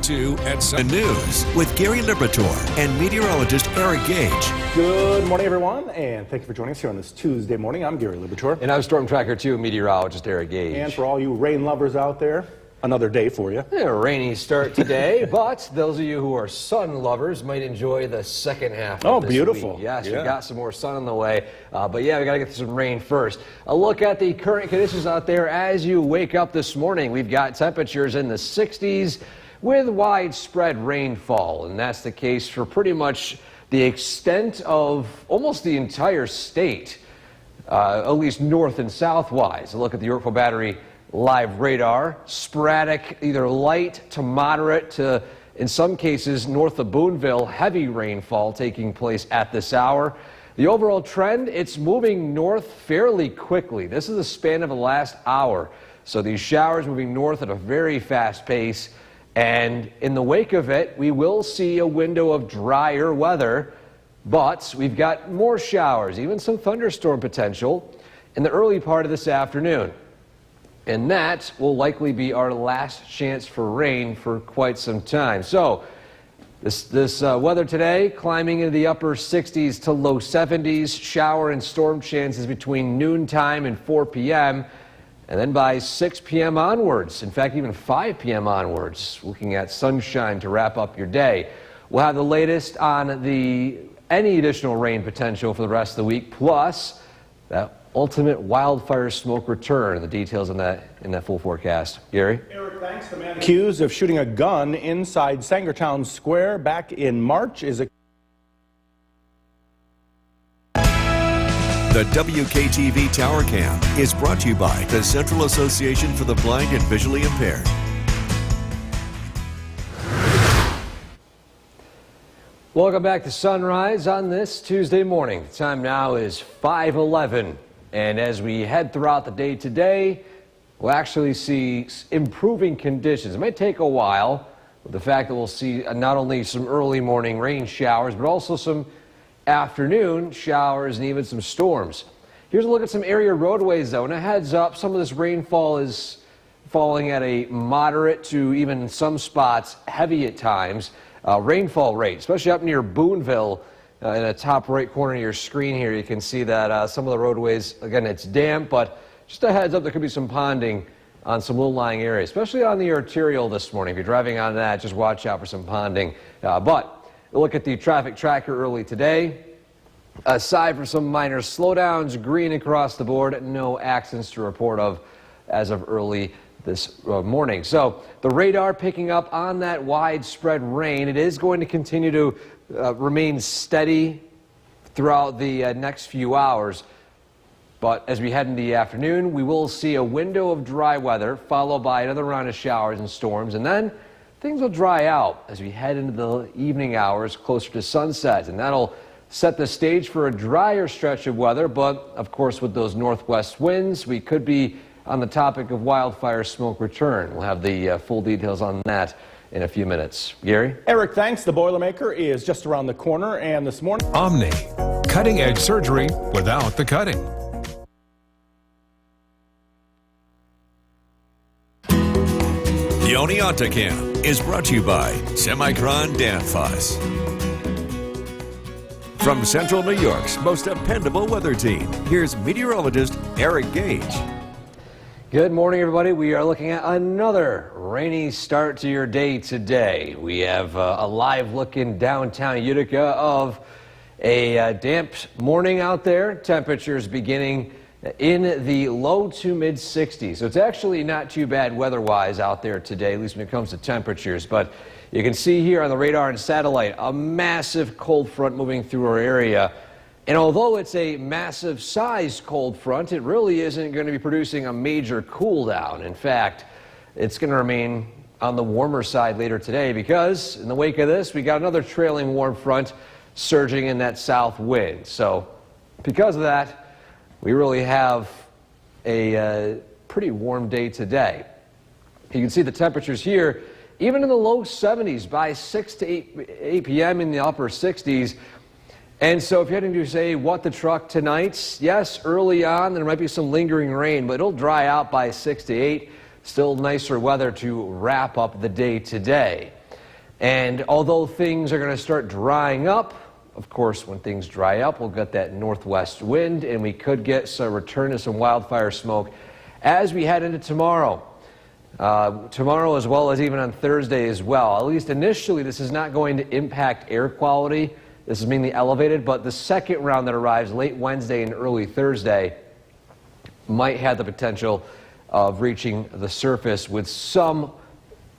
2 at Sun News with Gary Liberatore and meteorologist Eric Gage. Good morning, everyone, and thank you for joining us here on this Tuesday morning. I'm Gary Liberatore. And I'm Storm Tracker 2 meteorologist Eric Gage. And for all you rain lovers out there, another day for you. A rainy start today, but those of you who are sun lovers might enjoy the second half of this beautiful. week. Yes, we got some more sun on the way. But yeah, we got to get some rain first. A look at the current conditions out there as you wake up this morning. We've got temperatures in the 60s with widespread rainfall, and that's the case for pretty much the extent of almost the entire state, at least north and south-wise. A look at the Yorkville Battery live radar. Sporadic, either light to moderate to, in some cases, north of Boonville, heavy rainfall taking place at this hour. The overall trend, it's moving north fairly quickly. This is the span of the last hour. So these showers moving north at a very fast pace. And in the wake of it, we will see a window of drier weather, but we've got more showers, even some thunderstorm potential in the early part of this afternoon. And that will likely be our last chance for rain for quite some time. So this weather today climbing into the upper 60s to low 70s, shower and storm chances between noontime and 4 p.m. And then by 6 p.m. onwards, in fact, even 5 p.m. onwards, looking at sunshine to wrap up your day. We'll have the latest on any additional rain potential for the rest of the week, plus that ultimate wildfire smoke return. The details in that full forecast. Gary? Eric, thanks. The man accused of shooting a gun inside Sangertown Square back in March is a... The WKTV Tower Cam is brought to you by the Central Association for the Blind and Visually Impaired. Welcome back to Sunrise on this Tuesday morning. The time now is 5:11. And as we head throughout the day today, we'll actually see improving conditions. It might take a while, with the fact that we'll see not only some early morning rain showers, but also some afternoon showers and even some storms. Here's a look at some area roadways, though, and a heads up, some of this rainfall is falling at a moderate to even in some spots heavy at times. Rainfall rate, especially up near Boonville. In the top right corner of your screen here, you can see that some of the roadways, again, it's damp, but just a heads up, there could be some ponding on some low-lying areas, especially on the arterial this morning. If you're driving on that, just watch out for some ponding. But look at the traffic tracker early today. Aside from some minor slowdowns, green across the board, no accidents to report of as of early this morning. So the radar picking up on that widespread rain. It is going to continue to remain steady throughout the next few hours. But as we head into the afternoon, we will see a window of dry weather followed by another round of showers and storms. And then things will dry out as we head into the evening hours closer to sunset. And that'll set the stage for a drier stretch of weather. But of course, with those northwest winds, we could be on the topic of wildfire smoke return. We'll have the full details on that in a few minutes. Gary? Eric, thanks. The Boilermaker is just around the corner, and this morning... Omni, cutting-edge surgery without the cutting. The Oneonta Cam is brought to you by Semicron Danfoss. From Central New York's most dependable weather team, here's meteorologist Eric Gage. Good morning, everybody. We are looking at another rainy start to your day today. We have a live look in downtown Utica of a damp morning out there. Temperatures beginning in the low to mid 60s. So it's actually not too bad weather-wise out there today, at least when it comes to temperatures. But you can see here on the radar and satellite a massive cold front moving through our area. And although it's a massive sized cold front, it really isn't going to be producing a major cool down. In fact, it's going to remain on the warmer side later today because in the wake of this, we got another trailing warm front surging in that south wind. So because of that, we really have a pretty warm day today. You can see the temperatures here, even in the low 70s by 6 to 8 p.m. in the upper 60s. And so if you're heading to, say, What the Truck tonight, yes, early on there might be some lingering rain, but it'll dry out by 6 to 8. Still nicer weather to wrap up the day today. And although things are going to start drying up, of course, when things dry up, we'll get that northwest wind, and we could get some return to some wildfire smoke as we head into tomorrow. Tomorrow, as well as even on Thursday as well. At least initially, this is not going to impact air quality. This is mainly elevated, but the second round that arrives late Wednesday and early Thursday might have the potential of reaching the surface with some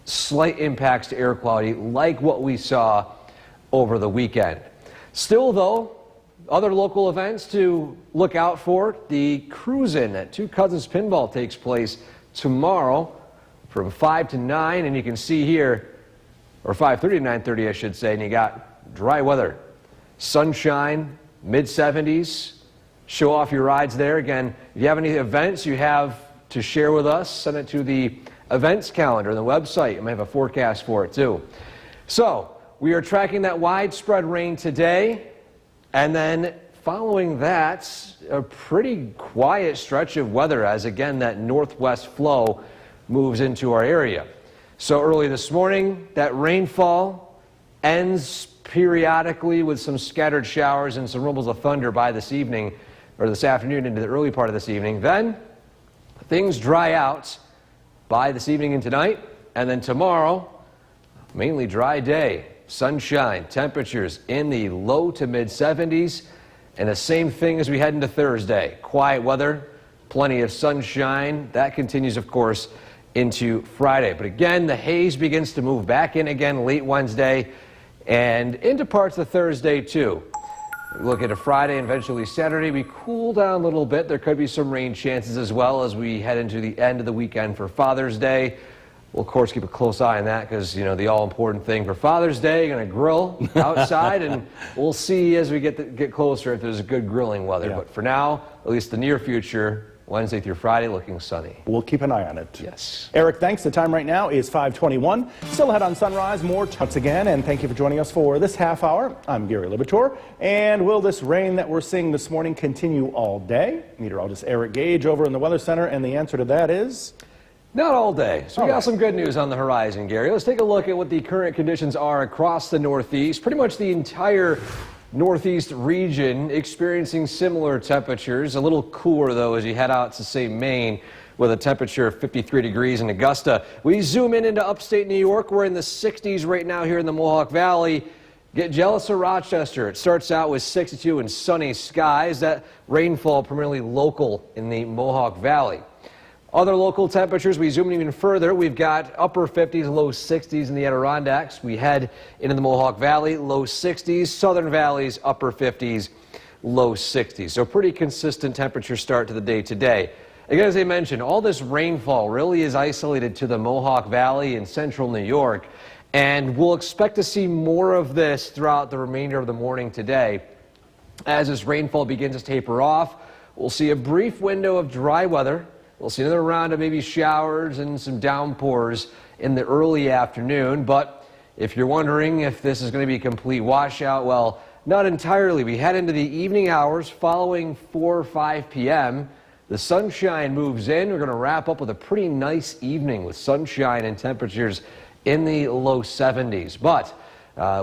slight impacts to air quality like what we saw over the weekend. Still, though, other local events to look out for. The Cruisin' at Two Cousins Pinball takes place tomorrow from 5 to 9, and you can see here, or 5:30 to 9:30, I should say, and you got dry weather, sunshine, mid-70s. Show off your rides there. Again, if you have any events you have to share with us, send it to the events calendar on the website. I may have a forecast for it too. So we are tracking that widespread rain today, and then following that, a pretty quiet stretch of weather as again that northwest flow moves into our area. So early this morning, that rainfall ends periodically with some scattered showers and some rumbles of thunder by this evening, or this afternoon into the early part of this evening. Then things dry out by this evening and tonight, and then tomorrow, mainly dry day, sunshine, temperatures in the low to mid 70s, and the same thing as we head into Thursday. Quiet weather, plenty of sunshine. That continues, of course, into Friday. But again, the haze begins to move back in again late Wednesday and into parts of Thursday too. Look at a Friday and eventually Saturday. We cool down a little bit. There could be some rain chances as well as we head into the end of the weekend for Father's Day. We'll, of course, keep a close eye on that because, you know, the all-important thing for Father's Day, going to grill outside, and we'll see as we get closer if there's good grilling weather. Yeah. But for now, at least the near future, Wednesday through Friday, looking sunny. We'll keep an eye on it. Yes. Eric, thanks. The time right now is 5:21. Still ahead on Sunrise, more once again, and thank you for joining us for this half hour. I'm Gary Libator. And will this rain that we're seeing this morning continue all day? Meteorologist Eric Gage over in the Weather Center, and the answer to that is... not all day. So we got some good news on the horizon, Gary. Let's take a look at what the current conditions are across the Northeast. Pretty much the entire Northeast region experiencing similar temperatures. A little cooler, though, as you head out to, say, Maine, with a temperature of 53 degrees in Augusta. We zoom in into upstate New York. We're in the 60s right now here in the Mohawk Valley. Get jealous of Rochester. It starts out with 62 and sunny skies. That rainfall primarily local in the Mohawk Valley. Other local temperatures, we zoom in even further. We've got upper 50s, low 60s in the Adirondacks. We head into the Mohawk Valley, low 60s. Southern Valleys, upper 50s, low 60s. So pretty consistent temperature start to the day today. Again, as I mentioned, all this rainfall really is isolated to the Mohawk Valley in central New York. And we'll expect to see more of this throughout the remainder of the morning today. As this rainfall begins to taper off, we'll see a brief window of dry weather. We'll see another round of maybe showers and some downpours in the early afternoon. But if you're wondering if this is going to be a complete washout, well, not entirely. We head into the evening hours following 4 or 5 p.m. The sunshine moves in. We're going to wrap up with a pretty nice evening with sunshine and temperatures in the low 70s. But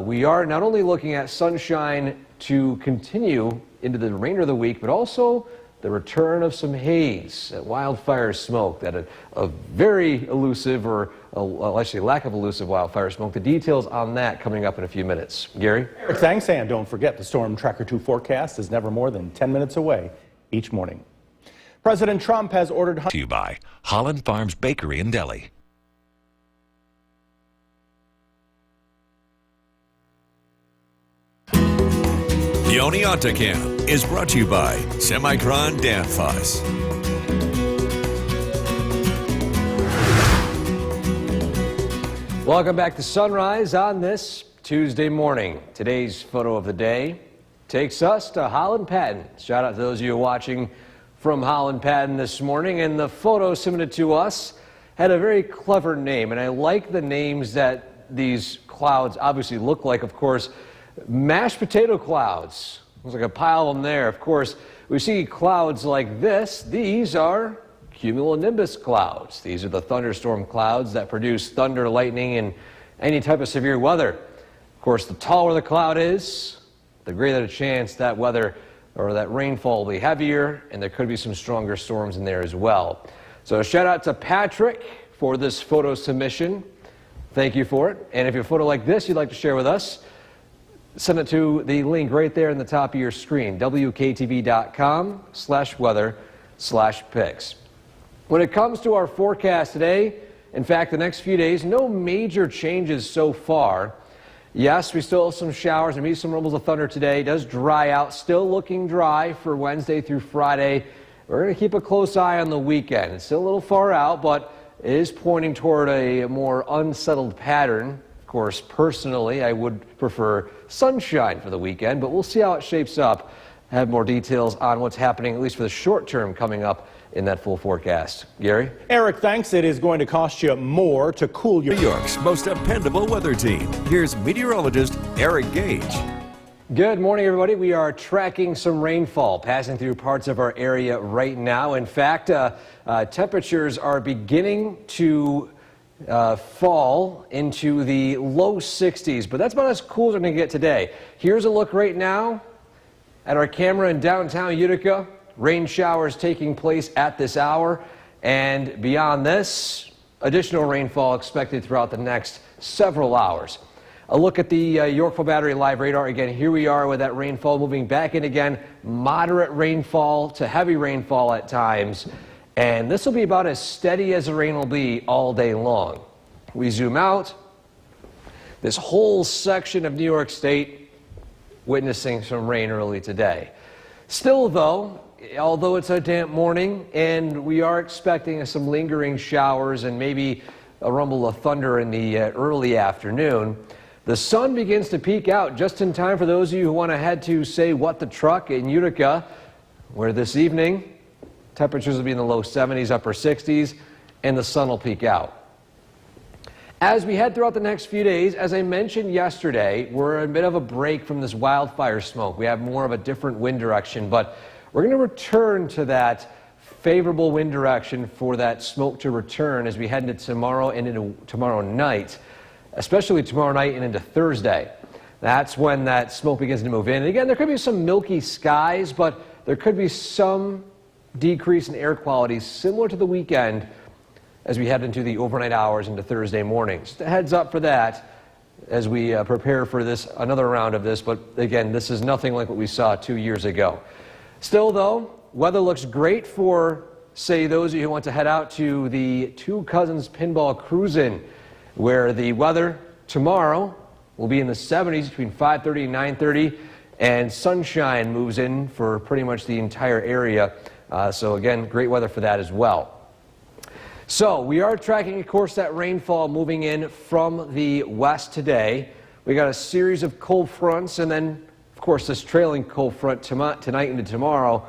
we are not only looking at sunshine to continue into the remainder of the week, but also the return of some haze, wildfire smoke, that a very elusive, or actually lack of elusive wildfire smoke. The details on that coming up in a few minutes. Gary? Eric, thanks, and don't forget the Storm Tracker 2 forecast is never more than 10 minutes away each morning. President Trump has ordered... To you by Holland Farms Bakery and Deli. The Oneonta Camp is brought to you by Semicron Danfoss. Welcome back to Sunrise on this Tuesday morning. Today's photo of the day takes us to Holland Patton. Shout out to those of you watching from Holland Patton this morning. And the photo submitted to us had a very clever name. And I like the names that these clouds obviously look like. Of course, mashed potato clouds. Looks like a pile of them there. Of course, we see clouds like this. These are cumulonimbus clouds. These are the thunderstorm clouds that produce thunder, lightning, and any type of severe weather. Of course, the taller the cloud is, the greater the chance that weather or that rainfall will be heavier, and there could be some stronger storms in there as well. So a shout out to Patrick for this photo submission. Thank you for it. And if you have a photo like this you'd like to share with us, send it to the link right there in the top of your screen, wktv.com/weather/pics. When it comes to our forecast today, in fact, the next few days, no major changes so far. Yes, we still have some showers and maybe some rumbles of thunder today. It does dry out, still looking dry for Wednesday through Friday. We're going to keep a close eye on the weekend. It's still a little far out, but it is pointing toward a more unsettled pattern. Of course, personally, I would prefer sunshine for the weekend, but we'll see how it shapes up. I have more details on what's happening, at least for the short term, coming up in that full forecast. Gary? Eric, thanks. It is going to cost you more to cool your... New York's most dependable weather team. Here's meteorologist Eric Gage. Good morning, everybody. We are tracking some rainfall passing through parts of our area right now. In fact, temperatures are beginning to fall into the low 60s, but that's about as cool as we're going to get today. Here's a look right now at our camera in downtown Utica. Rain showers taking place at this hour, and beyond this, additional rainfall expected throughout the next several hours. A look at the Yorkville Battery Live radar. Again, here we are with that rainfall moving back in again. Moderate rainfall to heavy rainfall at times, and this will be about as steady as the rain will be all day long. We zoom out. This whole section of New York State witnessing some rain early today. Still, though, although it's a damp morning and we are expecting some lingering showers and maybe a rumble of thunder in the early afternoon, the sun begins to peek out just in time for those of you who want to head to, say, What the Truck in Utica, where this evening temperatures will be in the low 70s, upper 60s, and the sun will peek out. As we head throughout the next few days, as I mentioned yesterday, we're in a bit of a break from this wildfire smoke. We have more of a different wind direction, but we're going to return to that favorable wind direction for that smoke to return as we head into tomorrow and into tomorrow night, especially tomorrow night and into Thursday. That's when that smoke begins to move in. And again, there could be some milky skies, but there could be some decrease in air quality similar to the weekend as we head into the overnight hours into Thursday morning. Just a heads up for that as we prepare for this, another round of this. But again, this is nothing like what we saw 2 years ago. Still, though, weather looks great for, say, those of you who want to head out to the Two Cousins Pinball Cruise-In, where the weather tomorrow will be in the 70s between 5:30 and 9:30, and sunshine moves in for pretty much the entire area. So again, great weather for that as well. So we are tracking, of course, that rainfall moving in from the west today. We got a series of cold fronts, and then, of course, this trailing cold front tonight into tomorrow,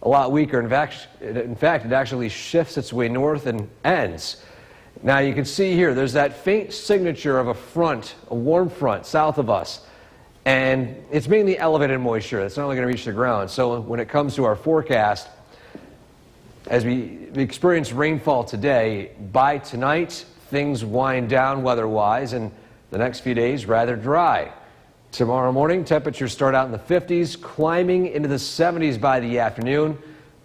a lot weaker. In fact, it actually shifts its way north and ends. Now you can see here, there's that faint signature of a front, a warm front south of us, and it's mainly elevated moisture. It's not really going to reach the ground. So when it comes to our forecast, as we experience rainfall today, by tonight, things wind down weather-wise, and the next few days rather dry. Tomorrow morning, temperatures start out in the 50s, climbing into the 70s by the afternoon,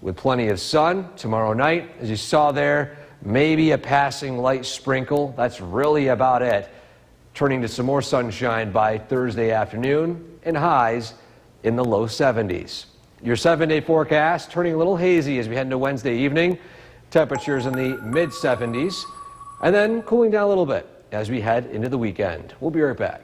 with plenty of sun. Tomorrow night, as you saw there, maybe a passing light sprinkle. That's really about it. Turning to some more sunshine by Thursday afternoon, and highs in the low 70s. Your 7-day forecast turning a little hazy as we head into Wednesday evening. Temperatures in the mid-70s, and then cooling down a little bit as we head into the weekend. We'll be right back.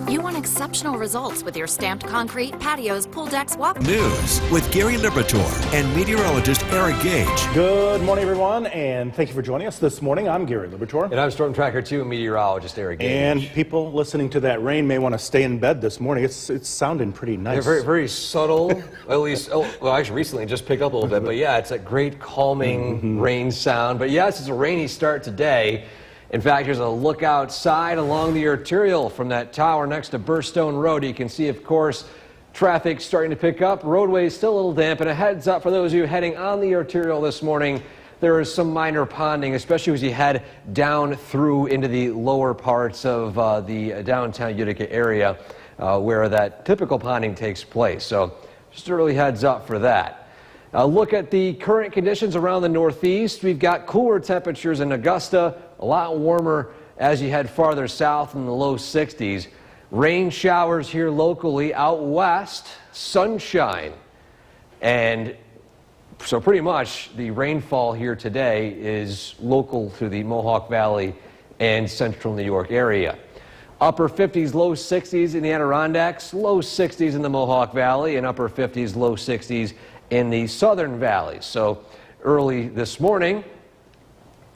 You want exceptional results with your stamped concrete, patios, pool decks, walk... News with Gary Liberatore and meteorologist Eric Gage. Good morning, everyone, and thank you for joining us this morning. I'm Gary Liberatore. And I'm Storm Tracker 2 meteorologist Eric Gage. And people listening to that rain may want to stay in bed this morning. It's sounding pretty nice. They're very, very subtle, at least, well, actually recently just picked up a little bit, but yeah, it's a great calming rain sound. But yes, it's a rainy start today. In fact, here's a look outside along the arterial from that tower next to Burstone Road. You can see, of course, traffic starting to pick up. Roadway is still a little damp, and a heads up for those of you heading on the arterial this morning. there is some minor ponding, especially as you head down through into the lower parts of the downtown Utica area where that typical ponding takes place. So just an early heads up for that. Look at the current conditions around the Northeast. We've got cooler temperatures in Augusta, a lot warmer as you head farther south in the low 60s. Rain showers here locally. Out west, sunshine. And so pretty much the rainfall here today is local to the Mohawk Valley and central New York area. Upper 50s, low 60s in the Adirondacks, low 60s in the Mohawk Valley, and upper 50s, low 60s in the southern valleys. So early this morning,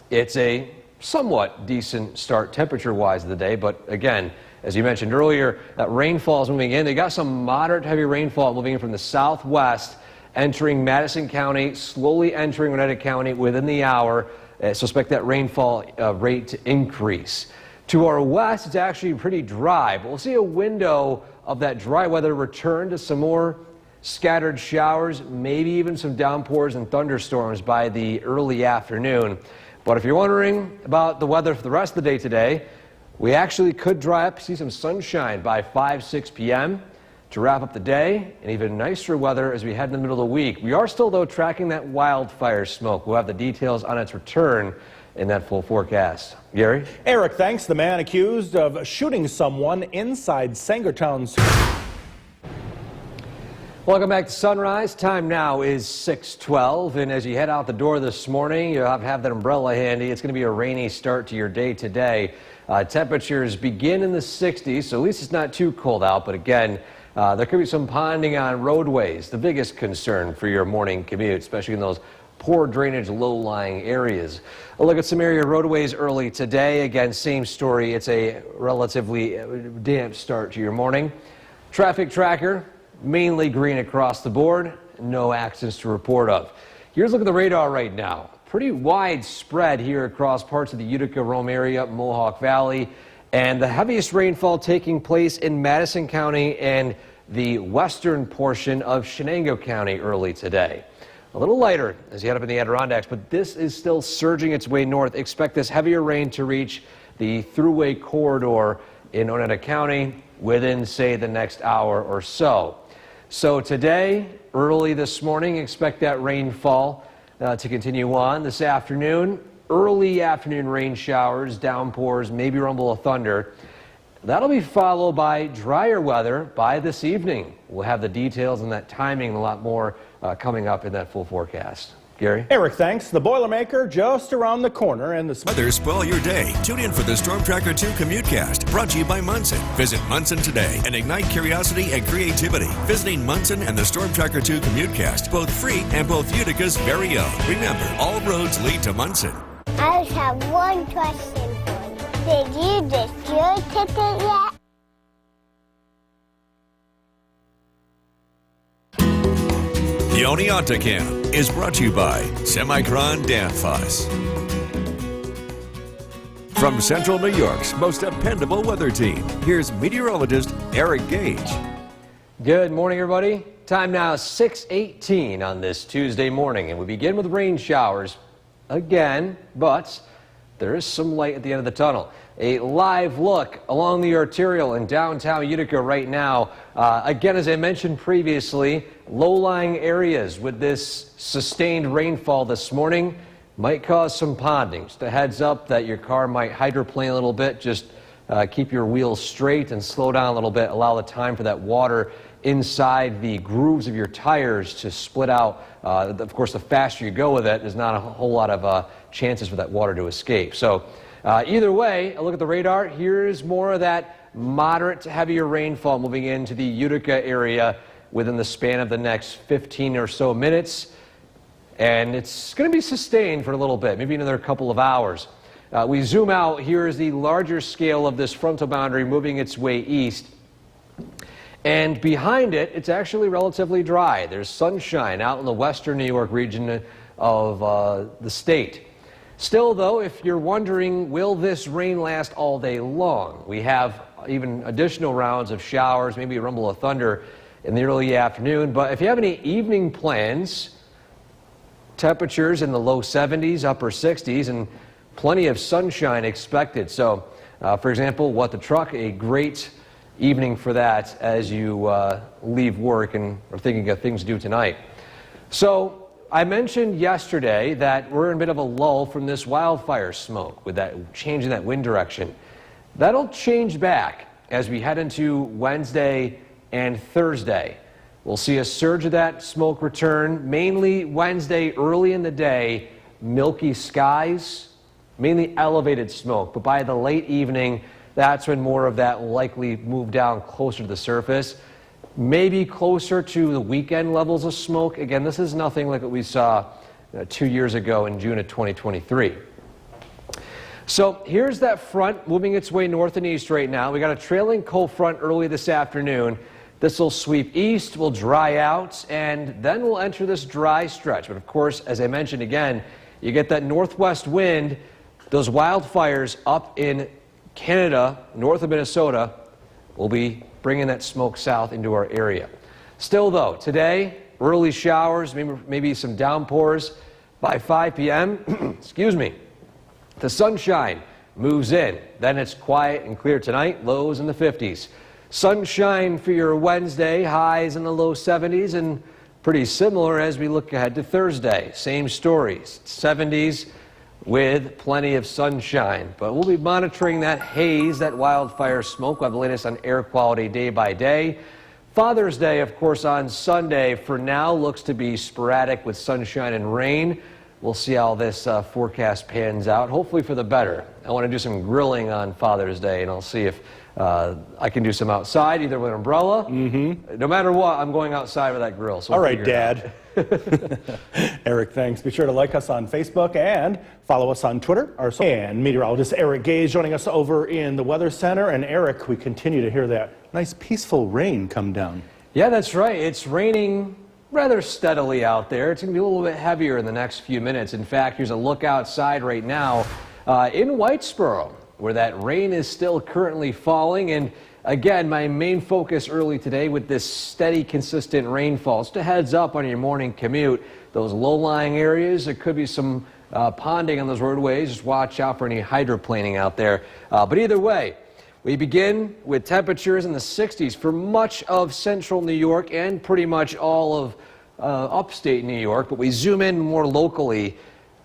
it's a somewhat decent start temperature-wise of the day, but again, as you mentioned earlier, that rainfall is moving in. They got some moderate heavy rainfall moving in from the southwest, entering Madison County, slowly entering Oneida County within the hour. So expect that rainfall rate to increase. To our west, it's actually pretty dry, but we'll see a window of that dry weather return to some more scattered showers, maybe even some downpours and thunderstorms by the early afternoon. But if you're wondering about the weather for the rest of the day today, we actually could dry up, see some sunshine by 5-6 p.m. to wrap up the day, and even nicer weather as we head in the middle of the week. We are still, though, tracking that wildfire smoke. We'll have the details on its return in that full forecast. Gary? Eric, thanks. The man accused of shooting someone inside Sangertown's. Welcome back to Sunrise. Time now is 6:12, and as you head out the door this morning, you have that umbrella handy. It's going to be a rainy start to your day today. Temperatures begin in the 60s, so at least it's not too cold out, but again, there could be some ponding on roadways, the biggest concern for your morning commute, especially in those poor drainage, low-lying areas. A look at some area roadways early today. Again, same story. It's a relatively damp start to your morning. Traffic tracker, mainly green across the board. No accidents to report of. Here's a look at the radar right now. Pretty widespread here across parts of the Utica, Rome area, Mohawk Valley, and the heaviest rainfall taking place in Madison County and the western portion of Shenango County early today. A little lighter as you head up in the Adirondacks, but this is still surging its way north. Expect this heavier rain to reach the thruway corridor in Oneida County within, say, the next hour or so. So today, early this morning, expect that rainfall to continue on. This afternoon, early afternoon rain showers, downpours, maybe rumble of thunder. That'll be followed by drier weather by this evening. We'll have the details and that timing and a lot more coming up in that full forecast. Gary? Eric, thanks. The Boilermaker just around the corner, and the Weather spoil your day. Tune in for the Storm Tracker 2 Commutecast, brought to you by Munson. Visit Munson today and ignite curiosity and creativity. Visiting Munson and the Storm Tracker 2 Commutecast, both free and both Utica's very own. Remember, all roads lead to Munson. I just have one question for you. Did you get your ticket yet? The Oneonta Camp is brought to you by Semicron Danfoss. From Central New York's most dependable weather team, here's meteorologist Eric Gage. Good morning, everybody. Time now 6:18 on this Tuesday morning, and we begin with rain showers again, but there is some light at the end of the tunnel. A live look along the arterial in downtown Utica right now. Again, as I mentioned previously, low-lying areas with this sustained rainfall this morning might cause some ponding. Just a heads up that your car might hydroplane a little bit. Just keep your wheels straight and slow down a little bit. Allow the time for that water inside the grooves of your tires to split out. Of course, the faster you go with it, there's not a whole lot of chances for that water to escape. So either way, a look at the radar. Here's more of that moderate to heavier rainfall moving into the Utica area within the span of the next 15 or so minutes. And it's going to be sustained for a little bit, maybe another couple of hours. We zoom out. Here is the larger scale of this frontal boundary moving its way east. And behind it, it's actually relatively dry. There's sunshine out in the western New York region of the state. Still, though, if you're wondering, will this rain last all day long? We have even additional rounds of showers, maybe a rumble of thunder in the early afternoon. But if you have any evening plans, temperatures in the low 70s, upper 60s, and plenty of sunshine expected. So, for example, What the Truck, a great evening for that as you leave work and are thinking of things to do tonight. So I mentioned yesterday that we're in a bit of a lull from this wildfire smoke with that change in that wind direction. That'll change back as we head into Wednesday and Thursday. We'll see a surge of that smoke return, mainly Wednesday early in the day, milky skies, mainly elevated smoke, but by the late evening, that's when more of that will likely move down closer to the surface, maybe closer to the weekend levels of smoke. Again, this is nothing like what we saw 2 years ago in June of 2023. So here's that front moving its way north and east right now. We got a trailing cold front early this afternoon. This will sweep east, will dry out, and then we'll enter this dry stretch. But of course, as I mentioned again, you get that northwest wind, those wildfires up in Canada, north of Minnesota, will be bringing that smoke south into our area. Still though, today, early showers, maybe some downpours by 5 p.m. Excuse me. The sunshine moves in. Then it's quiet and clear tonight, lows in the 50s. Sunshine for your Wednesday, highs in the low 70s, and pretty similar as we look ahead to Thursday. Same stories, 70s with plenty of sunshine. But we'll be monitoring that haze, that wildfire smoke. We'll have the latest on air quality day by day. Father's Day, of course, on Sunday, for now, looks to be sporadic with sunshine and rain. We'll see how this forecast pans out, hopefully for the better. I want to do some grilling on Father's Day, and I'll see if I can do some outside, either with an umbrella. No matter what, I'm going outside with that grill. So all right, Dad. Eric, thanks. Be sure to like us on Facebook and follow us on Twitter. And meteorologist Eric Gage joining us over in the Weather Center. And Eric, we continue to hear that nice peaceful rain come down. Yeah, that's right. It's raining rather steadily out there. It's going to be a little bit heavier in the next few minutes. In fact, here's a look outside right now in Whitesboro, where that rain is still currently falling. And again, my main focus early today with this steady, consistent rainfall. Just a heads up on your morning commute. Those low-lying areas, there could be some ponding on those roadways. Just watch out for any hydroplaning out there. But either way, we begin with temperatures in the 60s for much of central New York and pretty much all of upstate New York. But we zoom in more locally.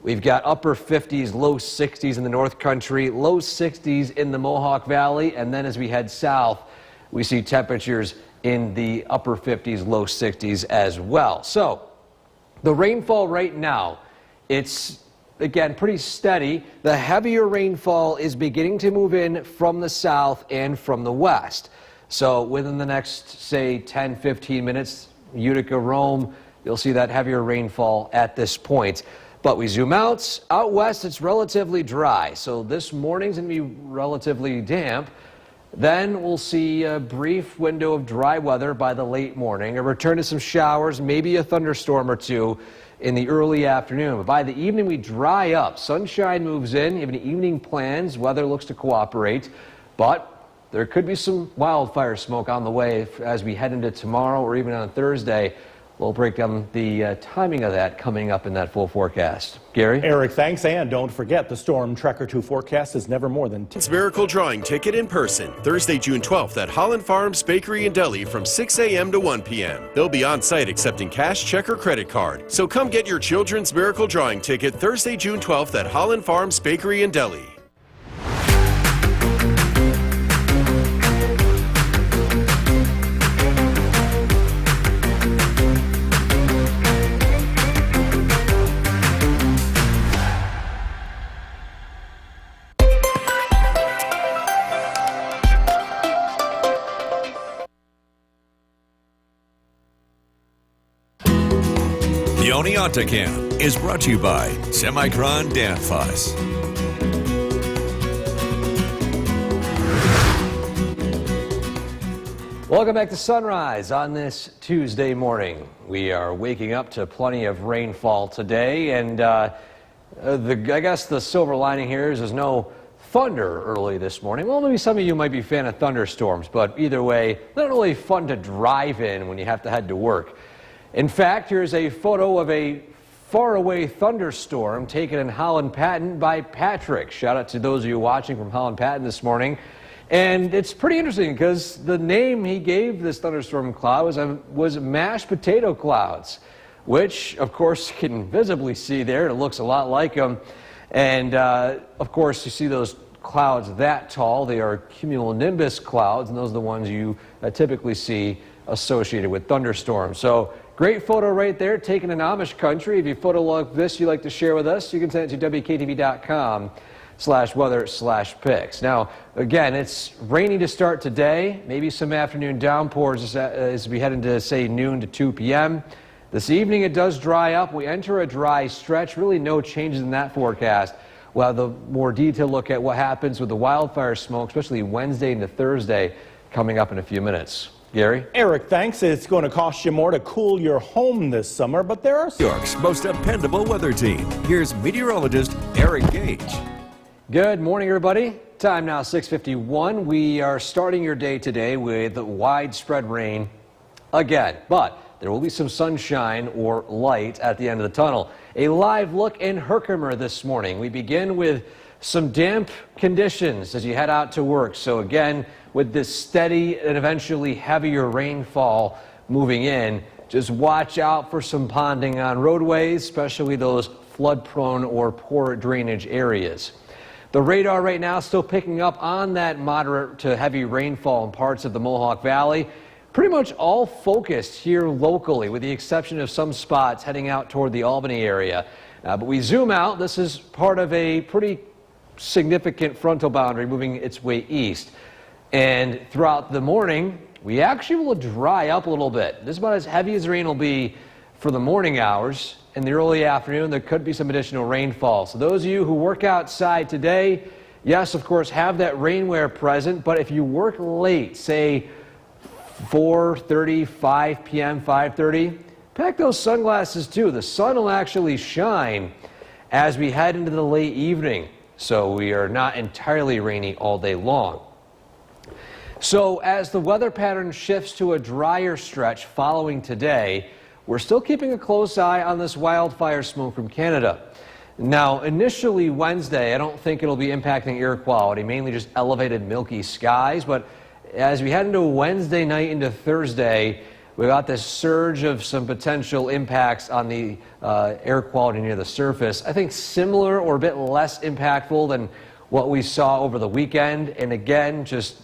We've got upper 50s, low 60s in the North Country, low 60s in the Mohawk Valley, and then as we head south, we see temperatures in the upper 50s, low 60s as well. So the rainfall right now, it's again pretty steady. The heavier rainfall is beginning to move in from the south and from the west. So within the next, say, 10, 15 minutes, Utica, Rome, you'll see that heavier rainfall at this point. But we zoom out west, it's relatively dry. So this morning's going to be relatively damp. Then we'll see a brief window of dry weather by the late morning, a return to some showers, maybe a thunderstorm or two in the early afternoon. But by the evening, we dry up. Sunshine moves in. You have any evening plans? Weather looks to cooperate. But there could be some wildfire smoke on the way as we head into tomorrow or even on Thursday. We'll break down the timing of that coming up in that full forecast. Gary? Eric, thanks. And don't forget, the Storm Tracker 2 forecast is never more than Miracle Drawing Ticket in person, Thursday, June 12th at Holland Farms Bakery and Deli from 6 a.m. to 1 p.m. They'll be on site accepting cash, check, or credit card. So come get your children's Miracle Drawing Ticket Thursday, June 12th at Holland Farms Bakery and Deli. The Oneonta Cam is brought to you by Semicron Danfoss. Welcome back to Sunrise on this Tuesday morning. We are waking up to plenty of rainfall today, and I guess the silver lining here is there's no thunder early this morning. Well, maybe some of you might be a fan of thunderstorms, but either way, not really fun to drive in when you have to head to work. In fact, here's a photo of a faraway thunderstorm taken in Holland Patton by Patrick. Shout out to those of you watching from Holland Patton this morning. And it's pretty interesting because the name he gave this thunderstorm cloud was mashed potato clouds, which of course you can visibly see there. It looks a lot like them. And of course you see those clouds that tall. They are cumulonimbus clouds, and those are the ones you typically see associated with thunderstorms. So great photo right there taken in Amish country. If you photo like this you'd like to share with us, you can send it to WKTV.com/weather/pics. Now, again, it's rainy to start today. Maybe some afternoon downpours as we head into, say, noon to 2 p.m. This evening it does dry up. We enter a dry stretch. Really no changes in that forecast. We'll have the more detailed look at what happens with the wildfire smoke, especially Wednesday into Thursday, coming up in a few minutes. Gary? Eric, thanks. It's going to cost you more to cool your home this summer, but there are New York's most dependable weather team. Here's meteorologist Eric Gage. Good morning, everybody. Time now 6:51. We are starting your day today with widespread rain again, but there will be some sunshine or light at the end of the tunnel. A live look in Herkimer this morning. We begin with some damp conditions as you head out to work. So again, with this steady and eventually heavier rainfall moving in, just watch out for some ponding on roadways, especially those flood-prone or poor drainage areas. The radar right now still picking up on that moderate to heavy rainfall in parts of the Mohawk Valley. Pretty much all focused here locally, with the exception of some spots heading out toward the Albany area. But we zoom out. This is part of a pretty significant frontal boundary moving its way east. And throughout the morning, we actually will dry up a little bit. This is about as heavy as rain will be for the morning hours. In the early afternoon, there could be some additional rainfall. So those of you who work outside today, yes, of course, have that rainwear present. But if you work late, say 4:30, 5 p.m., 5:30, pack those sunglasses too. The sun will actually shine as we head into the late evening. So we are not entirely rainy all day long. So as the weather pattern shifts to a drier stretch following today, we're still keeping a close eye on this wildfire smoke from Canada. Now, initially Wednesday, I don't think it'll be impacting air quality, mainly just elevated milky skies. But as we head into Wednesday night into Thursday, we got this surge of some potential impacts on the air quality near the surface. I think similar or a bit less impactful than what we saw over the weekend. And again, just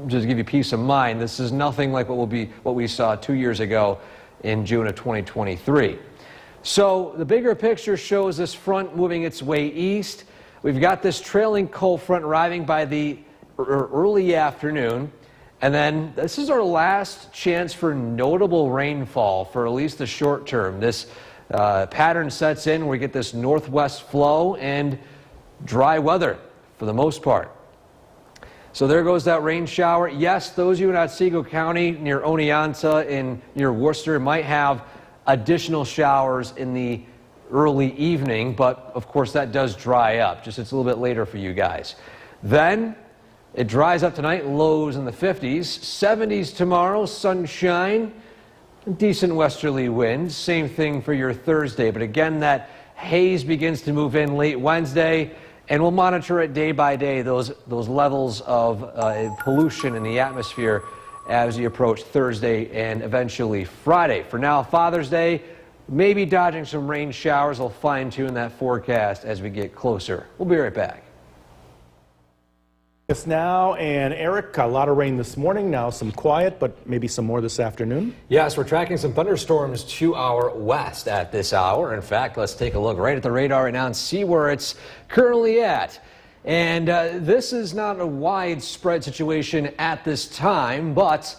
to give you peace of mind, this is nothing like what we saw 2 years ago in June of 2023. So the bigger picture shows this front moving its way east. We've got this trailing cold front arriving by the early afternoon. And then this is our last chance for notable rainfall for at least the short term. This pattern sets in where we get this northwest flow and dry weather for the most part. So there goes that rain shower. Yes, those of you in Otsego County near Oneonta and near Worcester might have additional showers in the early evening, but of course that does dry up. Just it's a little bit later for you guys. Then it dries up tonight, lows in the 50s, 70s tomorrow, sunshine, decent westerly winds. Same thing for your Thursday, but again that haze begins to move in late Wednesday. And we'll monitor it day by day, those levels of pollution in the atmosphere as you approach Thursday and eventually Friday. For now, Father's Day, maybe dodging some rain showers. We'll fine-tune that forecast as we get closer. We'll be right back. Yes, now, and Eric, a lot of rain this morning, now some quiet, but maybe some more this afternoon. Yes, we're tracking some thunderstorms to our west at this hour. In fact, let's take a look right at the radar right now and see where it's currently at. And this is not a widespread situation at this time, but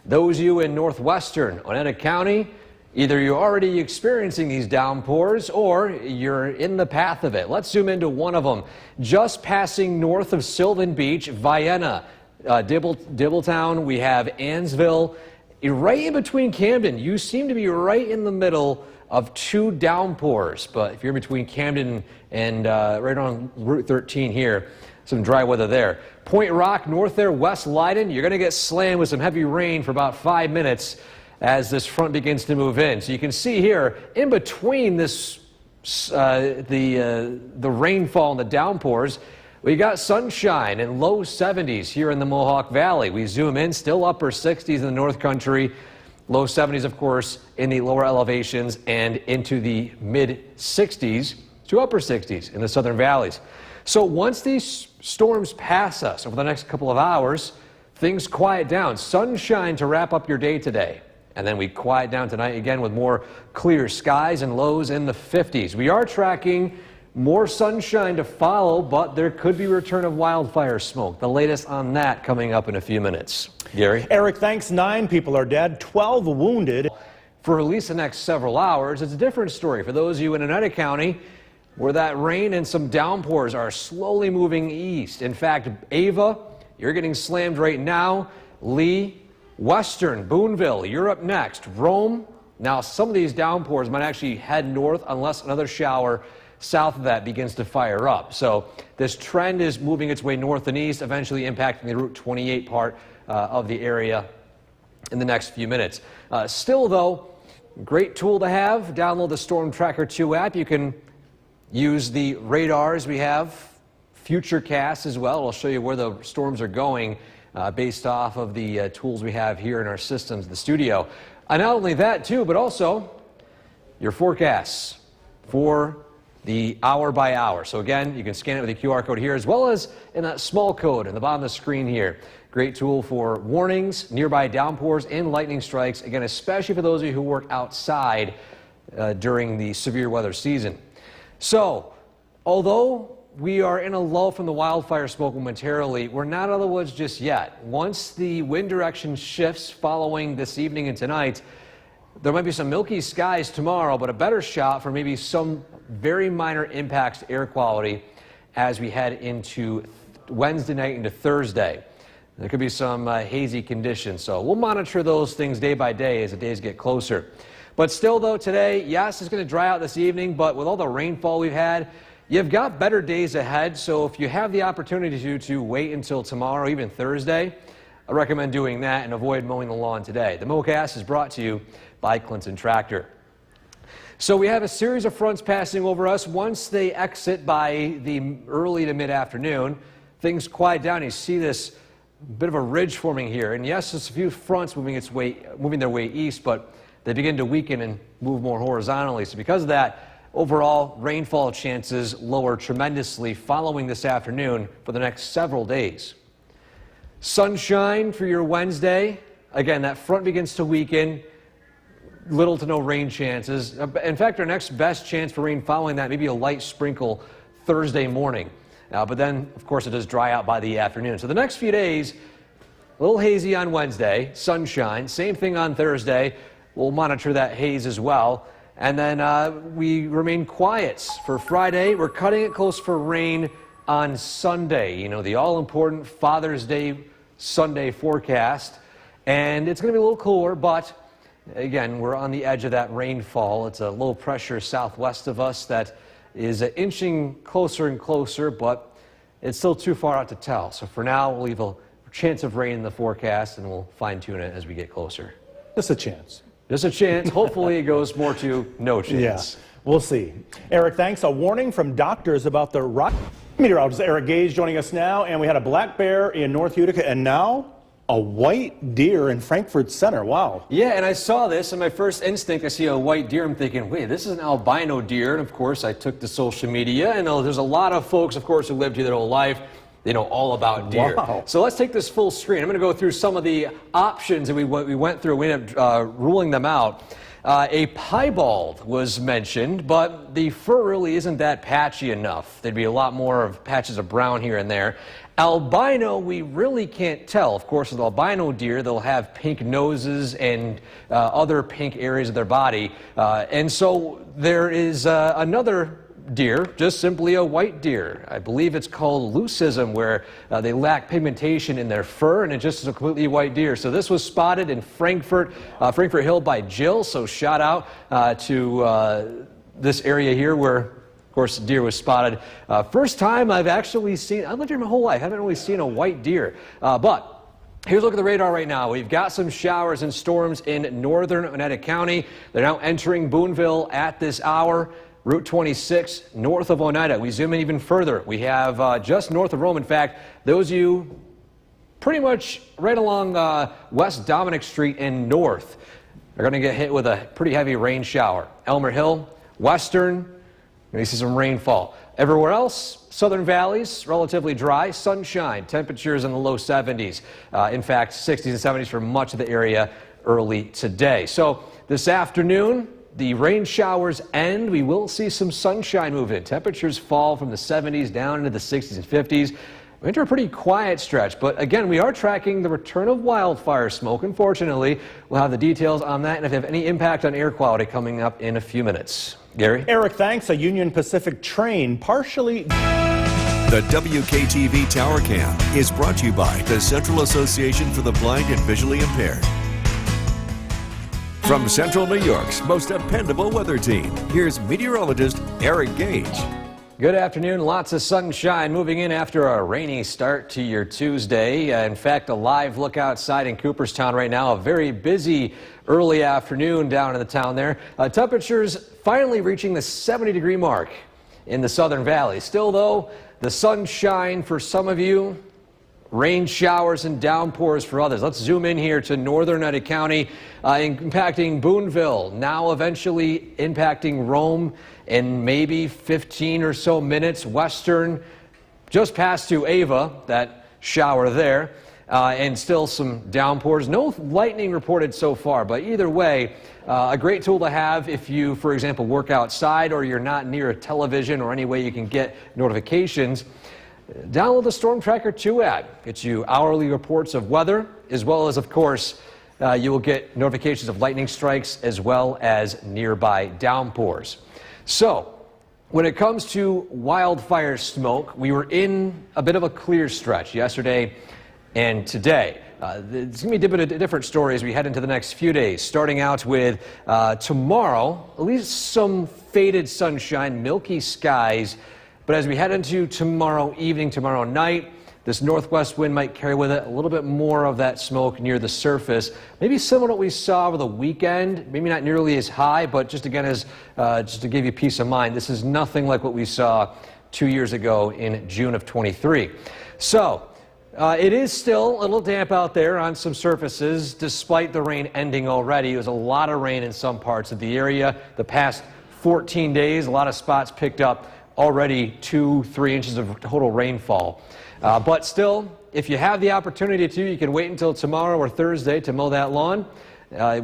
those of you in northwestern Oneida County, either you're already experiencing these downpours or you're in the path of it. Let's zoom into one of them. Just passing north of Sylvan Beach, Vienna, Dibbletown, we have Ansville. Right in between Camden, you seem to be right in the middle of two downpours. But if you're between Camden and right on Route 13 here, some dry weather there. Point Rock, north there, West Leiden, you're going to get slammed with some heavy rain for about 5 minutes as this front begins to move in. So you can see here, in between this, the rainfall and the downpours, we got sunshine and low 70s here in the Mohawk Valley. We zoom in, still upper 60s in the North Country. Low 70s, of course, in the lower elevations and into the mid 60s to upper 60s in the southern valleys. So once these storms pass us over the next couple of hours, things quiet down. Sunshine to wrap up your day today. And then we quiet down tonight again with more clear skies and lows in the 50s. We are tracking more sunshine to follow, but there could be return of wildfire smoke. The latest on that coming up in a few minutes. Gary? Eric, thanks. 9 people are dead, 12 wounded. For at least the next several hours, it's a different story for those of you in Oneida County where that rain and some downpours are slowly moving east. In fact, Ava, you're getting slammed right now. Lee, Western, Boonville, you're up next. Rome, now some of these downpours might actually head north unless another shower south of that begins to fire up. So this trend is moving its way north and east, eventually impacting the Route 28 part of the area in the next few minutes. Still, though, great tool to have. Download the Storm Tracker 2 app. You can use the radars we have, Futurecast as well. It'll show you where the storms are going based off of the tools we have here in our systems, the studio. And not only that, too, but also your forecasts for the hour by hour. So again, you can scan it with the QR code here, as well as in that small code in the bottom of the screen here. Great tool for warnings, nearby downpours, and lightning strikes. Again, especially for those of you who work outside during the severe weather season. So, although we are in a lull from the wildfire smoke momentarily, we're not out of the woods just yet. Once the wind direction shifts following this evening and tonight, there might be some milky skies tomorrow, but a better shot for maybe some very minor impacts to air quality as we head into Wednesday night into Thursday. There could be some hazy conditions, so we'll monitor those things day by day as the days get closer. But still, though, today, yes, it's going to dry out this evening, but with all the rainfall we've had, you've got better days ahead. So if you have the opportunity to wait until tomorrow, even Thursday, I recommend doing that and avoid mowing the lawn today. The Mowcast is brought to you by Clinton Tractor. So we have a series of fronts passing over us. Once they exit by the early to mid-afternoon, things quiet down. You see this bit of a ridge forming here. And yes, there's a few fronts moving their way east, but they begin to weaken and move more horizontally. So because of that, overall rainfall chances lower tremendously following this afternoon for the next several days. Sunshine for your Wednesday. Again, that front begins to weaken. Little to no rain chances. In fact, our next best chance for rain following that, maybe a light sprinkle Thursday morning. But then, of course, it does dry out by the afternoon. So the next few days, a little hazy on Wednesday, sunshine. Same thing on Thursday. We'll monitor that haze as well. And then we remain quiet for Friday. We're cutting it close for rain on Sunday. You know, the all-important Father's Day Sunday forecast. And it's going to be a little cooler, but again, we're on the edge of that rainfall. It's a low pressure southwest of us that is inching closer and closer, but it's still too far out to tell. So for now, we'll leave a chance of rain in the forecast, and we'll fine-tune it as we get closer. Just a chance. Just a chance. Hopefully it goes more to no chance. Yeah, we'll see. Eric, thanks. A warning from doctors about the rock. Meteorologist Eric Gage joining us now, and we had a black bear in North Utica, and now a white deer in Frankfort Center. Wow. Yeah, and I saw this, and my first instinct, I see a white deer. I'm thinking, wait, this is an albino deer. And of course, I took to social media, and there's a lot of folks, of course, who lived here their whole life. They know all about deer. Wow. So let's take this full screen. I'm going to go through some of the options that we went through. We ended up ruling them out. A piebald was mentioned, but the fur really isn't that patchy enough. There'd be a lot more of patches of brown here and there. Albino, we really can't tell. Of course, with albino deer, they'll have pink noses and other pink areas of their body. And so there is another deer, just simply a white deer. I believe it's called leucism, where they lack pigmentation in their fur, and it just is a completely white deer. So this was spotted in Frankfort Hill by Jill. So shout out to this area here where, of course, the deer was spotted. First time I've actually seen, I've lived here my whole life, I haven't really seen a white deer. But Here's a look at the radar right now. We've got some showers and storms in northern Oneida County. They're now entering Boonville at this hour. Route 26 north of Oneida. We zoom in even further. We have just north of Rome. In fact, those of you pretty much right along West Dominic Street and north are going to get hit with a pretty heavy rain shower. Elmer Hill, Western, you see some rainfall. Everywhere else, southern valleys, relatively dry, sunshine, temperatures in the low 70s. In fact, 60s and 70s for much of the area early today. So this afternoon, the rain showers end. We will see some sunshine move in. Temperatures fall from the 70s down into the 60s and 50s. We enter a pretty quiet stretch, but again, we are tracking the return of wildfire smoke. Unfortunately, we'll have the details on that and if they have any impact on air quality coming up in a few minutes. Gary? Eric, thanks. A Union Pacific train partially... The WKTV Tower Cam is brought to you by the Central Association for the Blind and Visually Impaired. From Central New York's most dependable weather team, here's meteorologist Eric Gage. Good afternoon. Lots of sunshine moving in after a rainy start to your Tuesday. In fact, a live look outside in Cooperstown right now. A very busy early afternoon down in the town there. Temperatures finally reaching the 70-degree mark in the Southern Valley. Still, though, the sunshine for some of you, rain showers and downpours for others. Let's zoom in here to northern Oneida County, impacting Boonville, now eventually impacting Rome in maybe 15 or so minutes. Western, just past to Ava, that shower there, and still some downpours. No lightning reported so far, but either way, a great tool to have if you, for example, work outside or you're not near a television or any way you can get notifications. Download the Storm Tracker 2 app. Gets you hourly reports of weather, as well as, of course, you will get notifications of lightning strikes as well as nearby downpours. So, when it comes to wildfire smoke, we were in a bit of a clear stretch yesterday and today. It's going to be a different story as we head into the next few days, starting out with tomorrow, at least some faded sunshine, milky skies. But as we head into tomorrow evening, tomorrow night, this northwest wind might carry with it a little bit more of that smoke near the surface. Maybe similar to what we saw over the weekend, maybe not nearly as high, but just again, as just to give you peace of mind, this is nothing like what we saw 2 years ago in June of 23. So it is still a little damp out there on some surfaces, despite the rain ending already. It was a lot of rain in some parts of the area. The past 14 days, a lot of spots picked up already 2-3 inches of total rainfall. But still, if you have the opportunity to, you can wait until tomorrow or Thursday to mow that lawn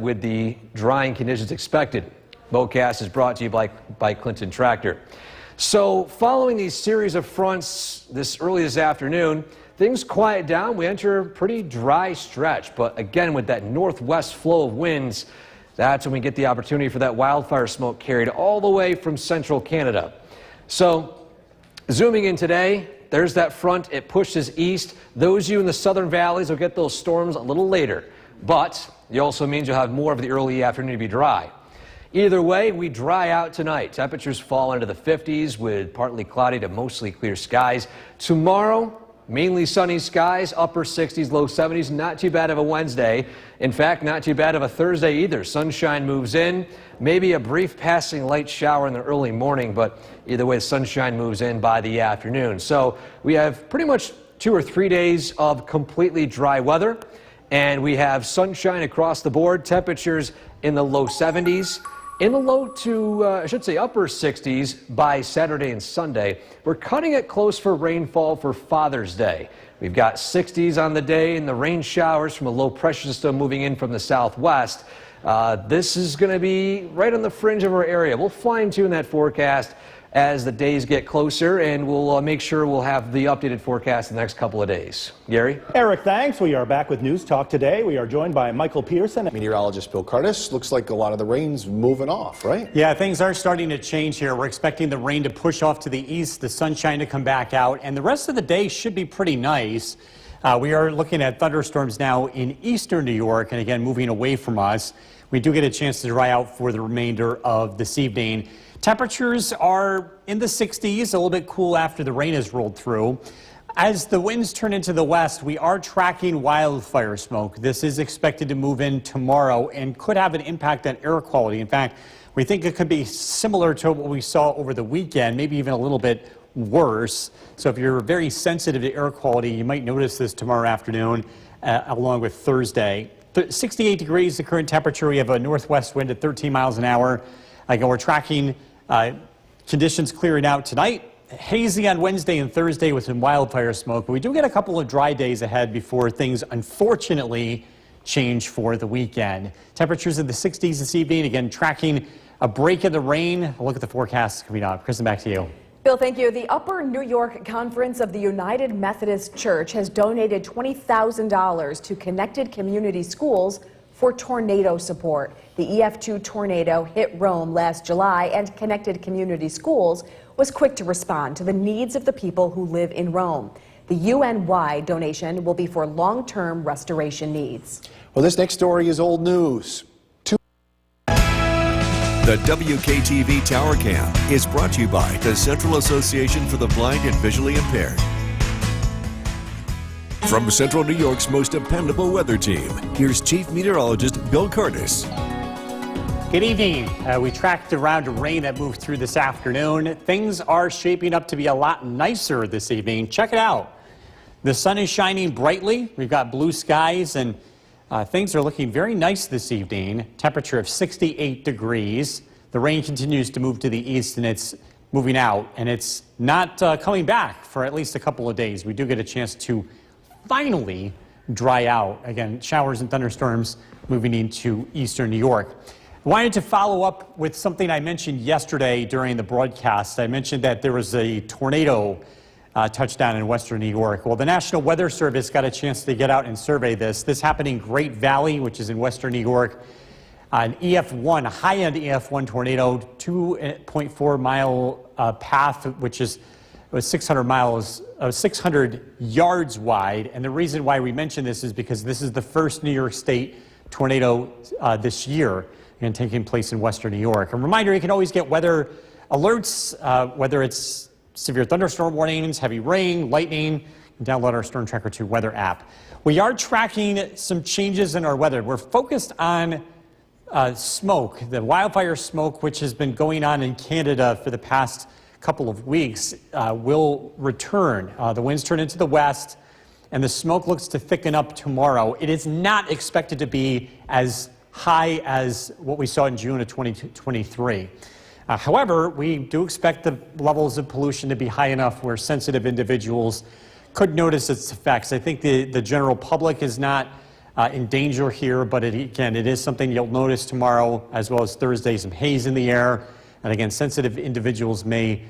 with the drying conditions expected. Mowcast is brought to you by Clinton Tractor. So following these series of fronts early this afternoon, things quiet down. We enter a pretty dry stretch. But again, with that northwest flow of winds, that's when we get the opportunity for that wildfire smoke carried all the way from central Canada. So zooming in today, there's that front. It pushes east. Those of you in the southern valleys will get those storms a little later. But it also means you'll have more of the early afternoon to be dry. Either way, we dry out tonight. Temperatures fall into the 50s with partly cloudy to mostly clear skies. Tomorrow, mainly sunny skies, upper 60s, low 70s. Not too bad of a Wednesday. In fact, not too bad of a Thursday either. Sunshine moves in. Maybe a brief passing light shower in the early morning, but either way, the sunshine moves in by the afternoon. So we have pretty much 2 or 3 days of completely dry weather, and we have sunshine across the board. Temperatures in the low 70s. In the low to, upper 60s by Saturday and Sunday. We're cutting it close for rainfall for Father's Day. We've got 60s on the day and the rain showers from a low pressure system moving in from the southwest. This is going to be right on the fringe of our area. We'll fine tune that forecast as the days get closer, and we'll make sure we'll have the updated forecast in the next couple of days. Gary? Eric, thanks. We are back with News Talk today. We are joined by Michael Pearson. Meteorologist Bill Curtis. Looks like a lot of the rain's moving off, right? Yeah, things are starting to change here. We're expecting the rain to push off to the east, the sunshine to come back out, and the rest of the day should be pretty nice. We are looking at thunderstorms now in eastern New York, and again, moving away from us. We do get a chance to dry out for the remainder of this evening. Temperatures are in the 60s, a little bit cool after the rain has rolled through. As the winds turn into the west, we are tracking wildfire smoke. This is expected to move in tomorrow and could have an impact on air quality. In fact, we think it could be similar to what we saw over the weekend, maybe even a little bit worse. So if you're very sensitive to air quality, you might notice this tomorrow afternoon along with Thursday. 68 degrees, the current temperature. We have a northwest wind at 13 miles an hour. Again, we're tracking conditions clearing out tonight. Hazy on Wednesday and Thursday with some wildfire smoke, but we do get a couple of dry days ahead before things unfortunately change for the weekend. Temperatures in the 60s this evening, again tracking a break in the rain. A look at the forecast coming up. Kristen, back to you. Bill, thank you. The Upper New York Conference of the United Methodist Church has donated $20,000 to Connected Community Schools for tornado support. The EF2 tornado hit Rome last July, and Connected Community Schools was quick to respond to the needs of the people who live in Rome. The UN-wide donation will be for long-term restoration needs. Well, this next story is old news. The WKTV Tower Cam is brought to you by the Central Association for the Blind and Visually Impaired. From Central New York's most dependable weather team, here's Chief Meteorologist Bill Curtis. Good evening. We tracked around rain that moved through this afternoon. Things are shaping up to be a lot nicer this evening. Check it out. The sun is shining brightly. We've got blue skies, and things are looking very nice this evening. Temperature of 68 degrees. The rain continues to move to the east, and it's moving out, and it's not coming back for at least a couple of days. We do get a chance to finally dry out. Again, showers and thunderstorms moving into eastern New York. I wanted to follow up with something I mentioned yesterday during the broadcast. I mentioned that there was a tornado touchdown in western New York. Well, the National Weather Service got a chance to get out and survey this. This happened in Great Valley, which is in western New York. An EF1, a high-end EF1 tornado, 2.4 mile path, which was 600 yards wide. And the reason why we mention this is because this is the first New York State tornado this year and taking place in western New York. A reminder, you can always get weather alerts, whether it's severe thunderstorm warnings, heavy rain, lightning. You can download our Storm Tracker 2 weather app. We are tracking some changes in our weather. We're focused on smoke, the wildfire smoke, which has been going on in Canada for the past couple of weeks, will return. The winds turn into the west, and the smoke looks to thicken up tomorrow. It is not expected to be as high as what we saw in June of 2023. However, we do expect the levels of pollution to be high enough where sensitive individuals could notice its effects. I think the general public is not in danger here, but again, it is something you'll notice tomorrow as well as Thursday, some haze in the air. And again, sensitive individuals may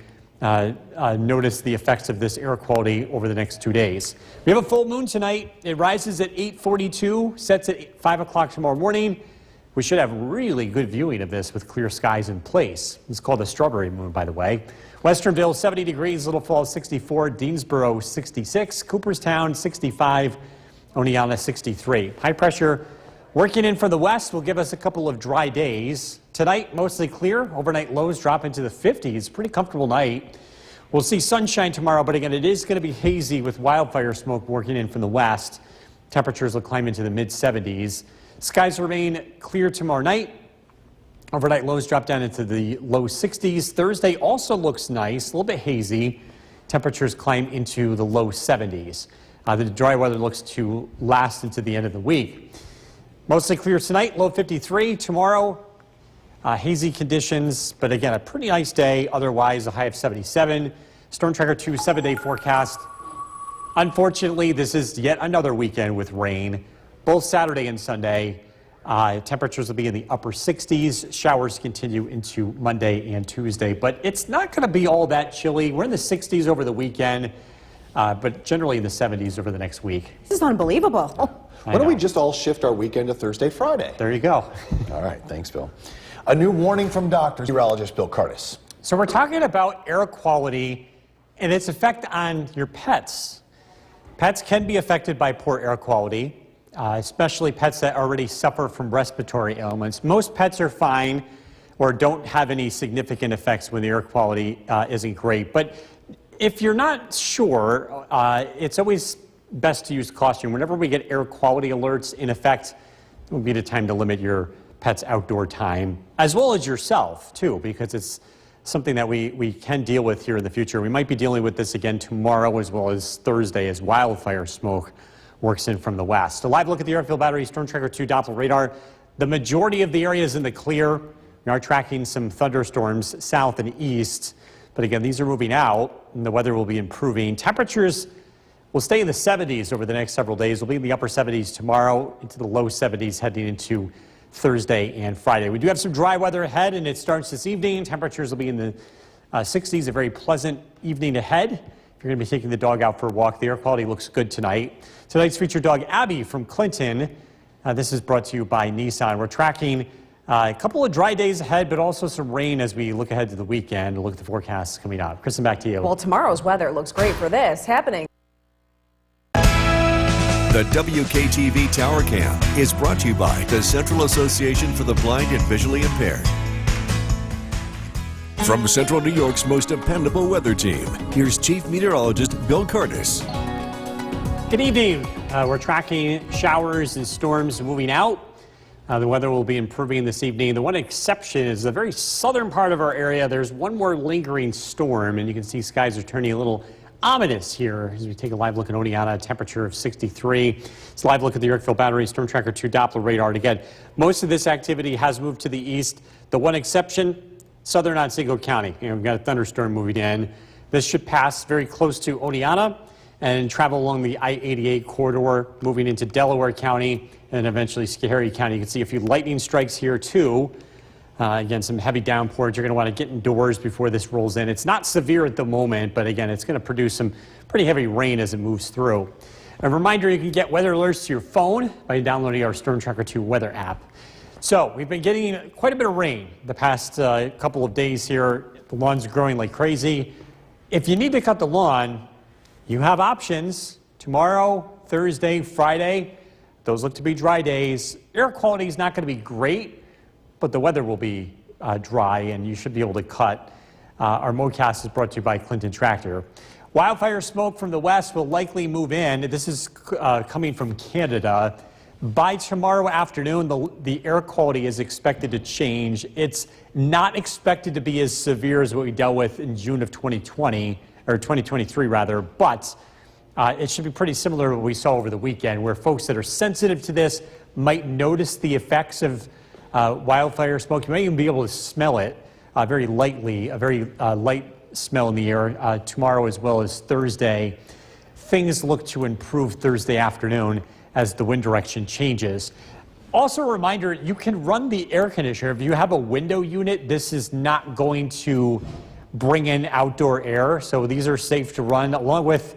notice the effects of this air quality over the next 2 days. We have a full moon tonight. It rises at 8:42, sets at 5 o'clock tomorrow morning. We should have really good viewing of this with clear skies in place. It's called the strawberry moon, by the way. Westernville, 70 degrees, Little Falls, 64, Deansboro, 66, Cooperstown, 65, Oneonta, 63. High pressure working in from the west will give us a couple of dry days. Tonight, mostly clear. Overnight lows drop into the 50s. Pretty comfortable night. We'll see sunshine tomorrow, but again, it is going to be hazy with wildfire smoke working in from the west. Temperatures will climb into the mid-70s. Skies remain clear tomorrow night. Overnight lows drop down into the low 60s. Thursday also looks nice, a little bit hazy. Temperatures climb into the low 70s. The dry weather looks to last into the end of the week. Mostly clear tonight, low 53. Tomorrow, hazy conditions, but again, a pretty nice day. Otherwise, a high of 77. Storm Tracker 2 7-day forecast. Unfortunately, this is yet another weekend with rain. Both Saturday and Sunday, temperatures will be in the upper 60s. Showers continue into Monday and Tuesday, but it's not going to be all that chilly. We're in the 60s over the weekend, but generally in the 70s over the next week. This is unbelievable. Why don't we just all shift our weekend to Thursday, Friday? There you go. All right, thanks, Bill. A new warning from doctors. Meteorologist Bill Curtis. So we're talking about air quality and its effect on your pets. Pets can be affected by poor air quality. Especially pets that already suffer from respiratory ailments. Most pets are fine or don't have any significant effects when the air quality isn't great. But if you're not sure, it's always best to use caution. Whenever we get air quality alerts in effect, it would be the time to limit your pet's outdoor time, as well as yourself, too, because it's something that we can deal with here in the future. We might be dealing with this again tomorrow as well as Thursday as wildfire smoke works in from the west. A live look at the Airfield Battery Storm Tracker 2 Doppler radar. The majority of the area is in the clear. We are tracking some thunderstorms south and east, but again, these are moving out and the weather will be improving. Temperatures will stay in the 70s over the next several days. We'll be in the upper 70s tomorrow, into the low 70s heading into Thursday and Friday. We do have some dry weather ahead, and it starts this evening. Temperatures will be in the 60s, a very pleasant evening ahead. If you're going to be taking the dog out for a walk, the air quality looks good tonight. Tonight's featured dog, Abby from Clinton. This is brought to you by Nissan. We're tracking a couple of dry days ahead, but also some rain as we look ahead to the weekend. Look at the forecasts coming up. Kristen, back to you. Well, tomorrow's weather looks great for this happening. The WKTV Tower Cam is brought to you by the Central Association for the Blind and Visually Impaired. From Central New York's most dependable weather team, here's Chief Meteorologist Bill Curtis. Good evening. We're tracking showers and storms moving out. The weather will be improving this evening. The one exception is the very southern part of our area. There's one more lingering storm, and you can see skies are turning a little ominous here as we take a live look at Oneonta, a temperature of 63. It's a live look at the Airfield Battery Storm Tracker 2 Doppler radar. And again, most of this activity has moved to the east. The one exception, southern Otsego County. We've got a thunderstorm moving in. This should pass very close to Oneonta and travel along the I-88 corridor, moving into Delaware County and eventually Schoharie County. You can see a few lightning strikes here too. Again, some heavy downpours. You're going to want to get indoors before this rolls in. It's not severe at the moment, but again, it's going to produce some pretty heavy rain as it moves through. A reminder, you can get weather alerts to your phone by downloading our Storm Tracker 2 weather app. So we've been getting quite a bit of rain the past couple of days here. The lawn's growing like crazy. If you need to cut the lawn, you have options. Tomorrow, Thursday, Friday, those look to be dry days. Air quality is not going to be great, but the weather will be dry and you should be able to cut. Our mowcast is brought to you by Clinton Tractor. Wildfire smoke from the west will likely move in. This is coming from Canada. By tomorrow afternoon, the air quality is expected to change. It's not expected to be as severe as what we dealt with in June of 2020, or 2023 rather, but it should be pretty similar to what we saw over the weekend, where folks that are sensitive to this might notice the effects of wildfire smoke. You may even be able to smell it very lightly, a very light smell in the air tomorrow as well as Thursday. Things look to improve Thursday afternoon as the wind direction changes. Also a reminder, you can run the air conditioner. If you have a window unit, this is not going to bring in outdoor air, so these are safe to run along with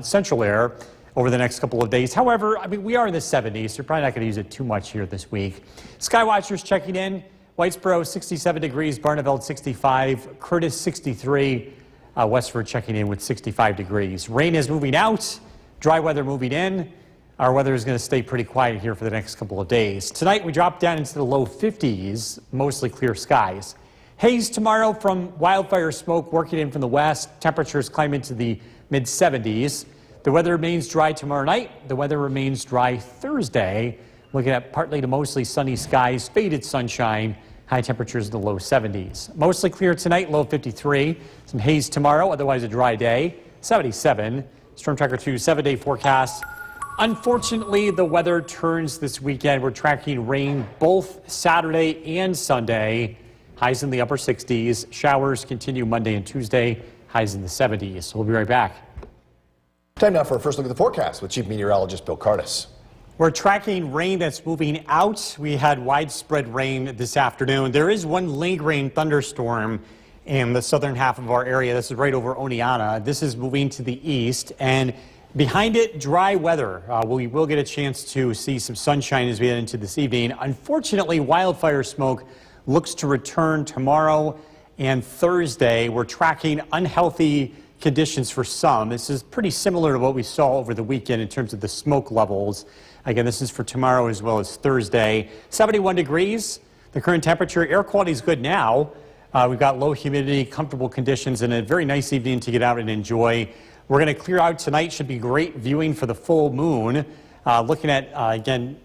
central air over the next couple of days. However, I mean, we are in the 70s, so you're probably not going to use it too much here this week. Skywatchers checking in. Whitesboro 67 degrees, Barneveld 65, Curtis 63, Westford checking in with 65 degrees. Rain is moving out, dry weather moving in. Our weather is going to stay pretty quiet here for the next couple of days. Tonight we drop down into the low 50s, mostly clear skies. Haze tomorrow from wildfire smoke working in from the west. Temperatures climb into the mid 70s. The weather remains dry tomorrow night. The weather remains dry Thursday. Looking at partly to mostly sunny skies, faded sunshine, high temperatures in the low 70s. Mostly clear tonight, low 53. Some haze tomorrow, otherwise a dry day, 77. Storm Tracker 2 7-day forecast. Unfortunately, the weather turns this weekend. We're tracking rain both Saturday and Sunday. Highs in the upper 60s. Showers continue Monday and Tuesday. Highs in the 70s. We'll be right back. Time now for a first look at the forecast with Chief Meteorologist Bill Curtis. We're tracking rain that's moving out. We had widespread rain this afternoon. There is one lingering thunderstorm in the southern half of our area. This is right over Oneonta. This is moving to the east, and behind it, dry weather. We will get a chance to see some sunshine as we head into this evening. Unfortunately, wildfire smoke looks to return tomorrow and Thursday. We're tracking unhealthy conditions for some. This is pretty similar to what we saw over the weekend in terms of the smoke levels. Again, this is for tomorrow as well as Thursday. 71 degrees, the current temperature. Air quality is good now. We've got low humidity, comfortable conditions, and a very nice evening to get out and enjoy. We're going to clear out tonight. Should be great viewing for the full moon. Looking at, again,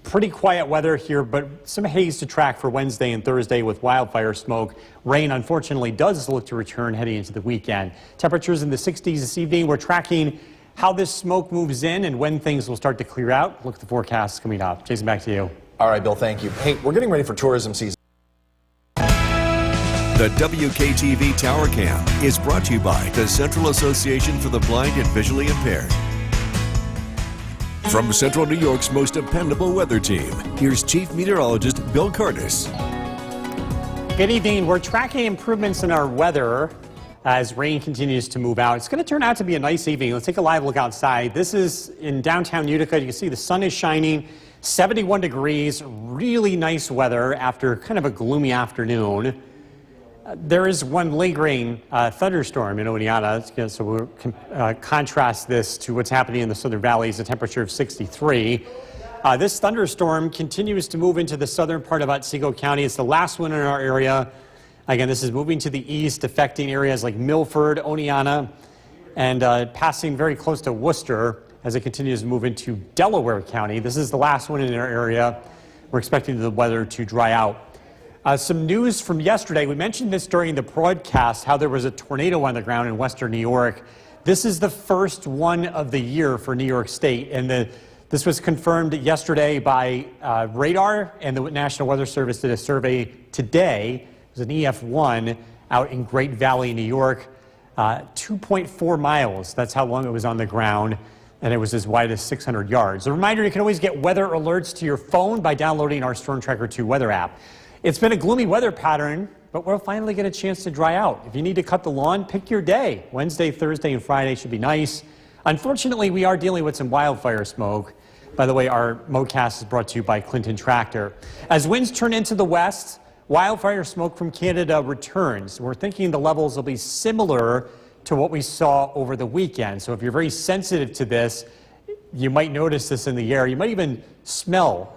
pretty quiet weather here, but some haze to track for Wednesday and Thursday with wildfire smoke. Rain, unfortunately, does look to return heading into the weekend. Temperatures in the 60s this evening. We're tracking how this smoke moves in and when things will start to clear out. Look at the forecast coming up. Jason, back to you. All right, Bill, thank you. Hey, we're getting ready for tourism season. The WKTV Tower Cam is brought to you by the Central Association for the Blind and Visually Impaired. From Central New York's most dependable weather team, here's Chief Meteorologist Bill Curtis. Good evening. We're tracking improvements in our weather as rain continues to move out. It's going to turn out to be a nice evening. Let's take a live look outside. This is in downtown Utica. You can see the sun is shining, 71 degrees, really nice weather after kind of a gloomy afternoon. There is one lingering thunderstorm in Oneonta, so we'll contrast this to what's happening in the southern valleys, a temperature of 63. This thunderstorm continues to move into the southern part of Otsego County. It's the last one in our area. Again, this is moving to the east, affecting areas like Milford, Oneonta, and passing very close to Worcester as it continues to move into Delaware County. This is the last one in our area. We're expecting the weather to dry out. Some news from yesterday. We mentioned this during the broadcast, how there was a tornado on the ground in western New York. This is the first one of the year for New York State, and this was confirmed yesterday by radar, and the National Weather Service did a survey today. It was an EF1 out in Great Valley, New York, 2.4 miles. That's how long it was on the ground, and it was as wide as 600 yards. A reminder, you can always get weather alerts to your phone by downloading our Storm Tracker 2 weather app. It's been a gloomy weather pattern, but we'll finally get a chance to dry out. If you need to cut the lawn, pick your day. Wednesday, Thursday, and Friday should be nice. Unfortunately, we are dealing with some wildfire smoke. By the way, our MoCast is brought to you by Clinton Tractor. As winds turn into the west, wildfire smoke from Canada returns. We're thinking the levels will be similar to what we saw over the weekend. So if you're very sensitive to this, you might notice this in the air. You might even smell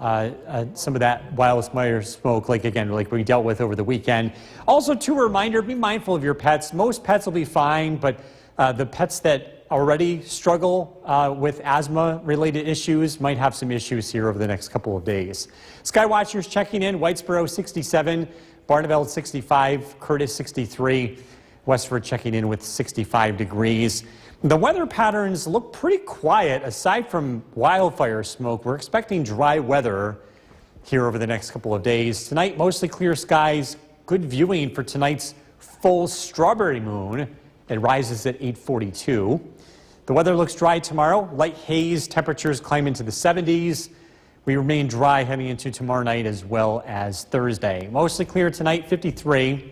some of that wildfire smoke, like we dealt with over the weekend. Also, too, a reminder, be mindful of your pets. Most pets will be fine, but the pets that already struggle with asthma-related issues might have some issues here over the next couple of days. Skywatchers checking in, Whitesboro 67, Barneveld 65, Curtis 63, Westford checking in with 65 degrees. The weather patterns look pretty quiet aside from wildfire smoke. We're expecting dry weather here over the next couple of days. Tonight, mostly clear skies. Good viewing for tonight's full strawberry moon. It rises at 8:42. The weather looks dry tomorrow. Light haze, temperatures climb into the 70s. We remain dry heading into tomorrow night as well as Thursday. Mostly clear tonight, 53.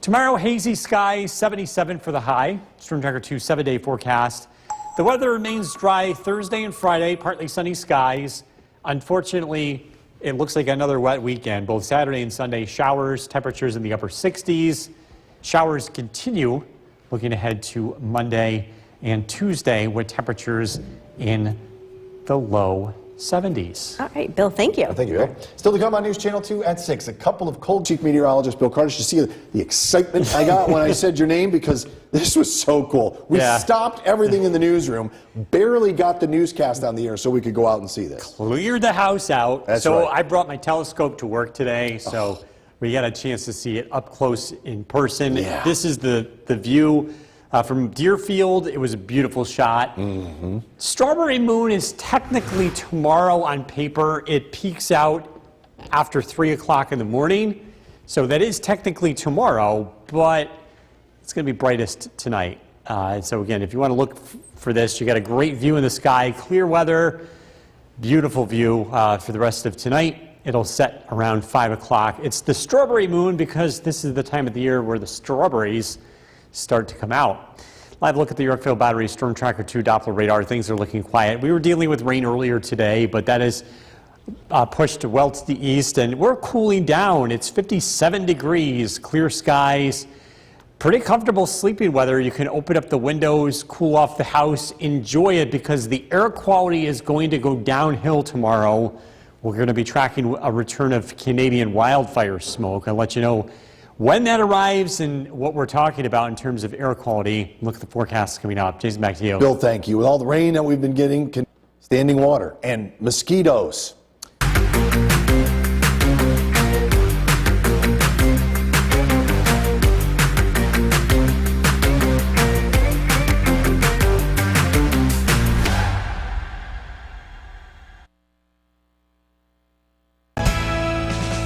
Tomorrow, hazy skies, 77 for the high. Storm Tracker 2 7-day forecast. The weather remains dry Thursday and Friday, partly sunny skies. Unfortunately, it looks like another wet weekend. Both Saturday and Sunday, showers, temperatures in the upper 60s. Showers continue looking ahead to Monday and Tuesday with temperatures in the low 70s. All right, Bill, thank you. Thank you, Bill. Still to come on News Channel 2 at 6. A couple of cold. Chief Meteorologist Bill Curtis. You see the excitement I got when I said your name, because this was so cool. We stopped everything in the newsroom, barely got the newscast on the air so we could go out and see this. Cleared the house out. That's so right. I brought my telescope to work today, so we got a chance to see it up close in person. Yeah. This is the view. From Deerfield, it was a beautiful shot. Mm-hmm. Strawberry moon is technically tomorrow on paper. It peaks out after 3 o'clock in the morning. So that is technically tomorrow, but it's going to be brightest tonight. So again, if you want to look for this, you got a great view in the sky, clear weather, beautiful view for the rest of tonight. It'll set around 5 o'clock. It's the strawberry moon because this is the time of the year where the strawberries start to come out. Live look at the Yorkville Battery Storm Tracker 2 Doppler radar. Things are looking quiet. We were dealing with rain earlier today, but that is pushed well to the east, and we're cooling down. It's 57 degrees, clear skies, pretty comfortable sleeping weather. You can open up the windows, cool off the house, enjoy it, because the air quality is going to go downhill tomorrow. We're going to be tracking a return of Canadian wildfire smoke. I'll let you know When that arrives and what we're talking about in terms of air quality, look at the forecast coming up. Jason, back to you. Bill, thank you. With all the rain that we've been getting, standing water and mosquitoes.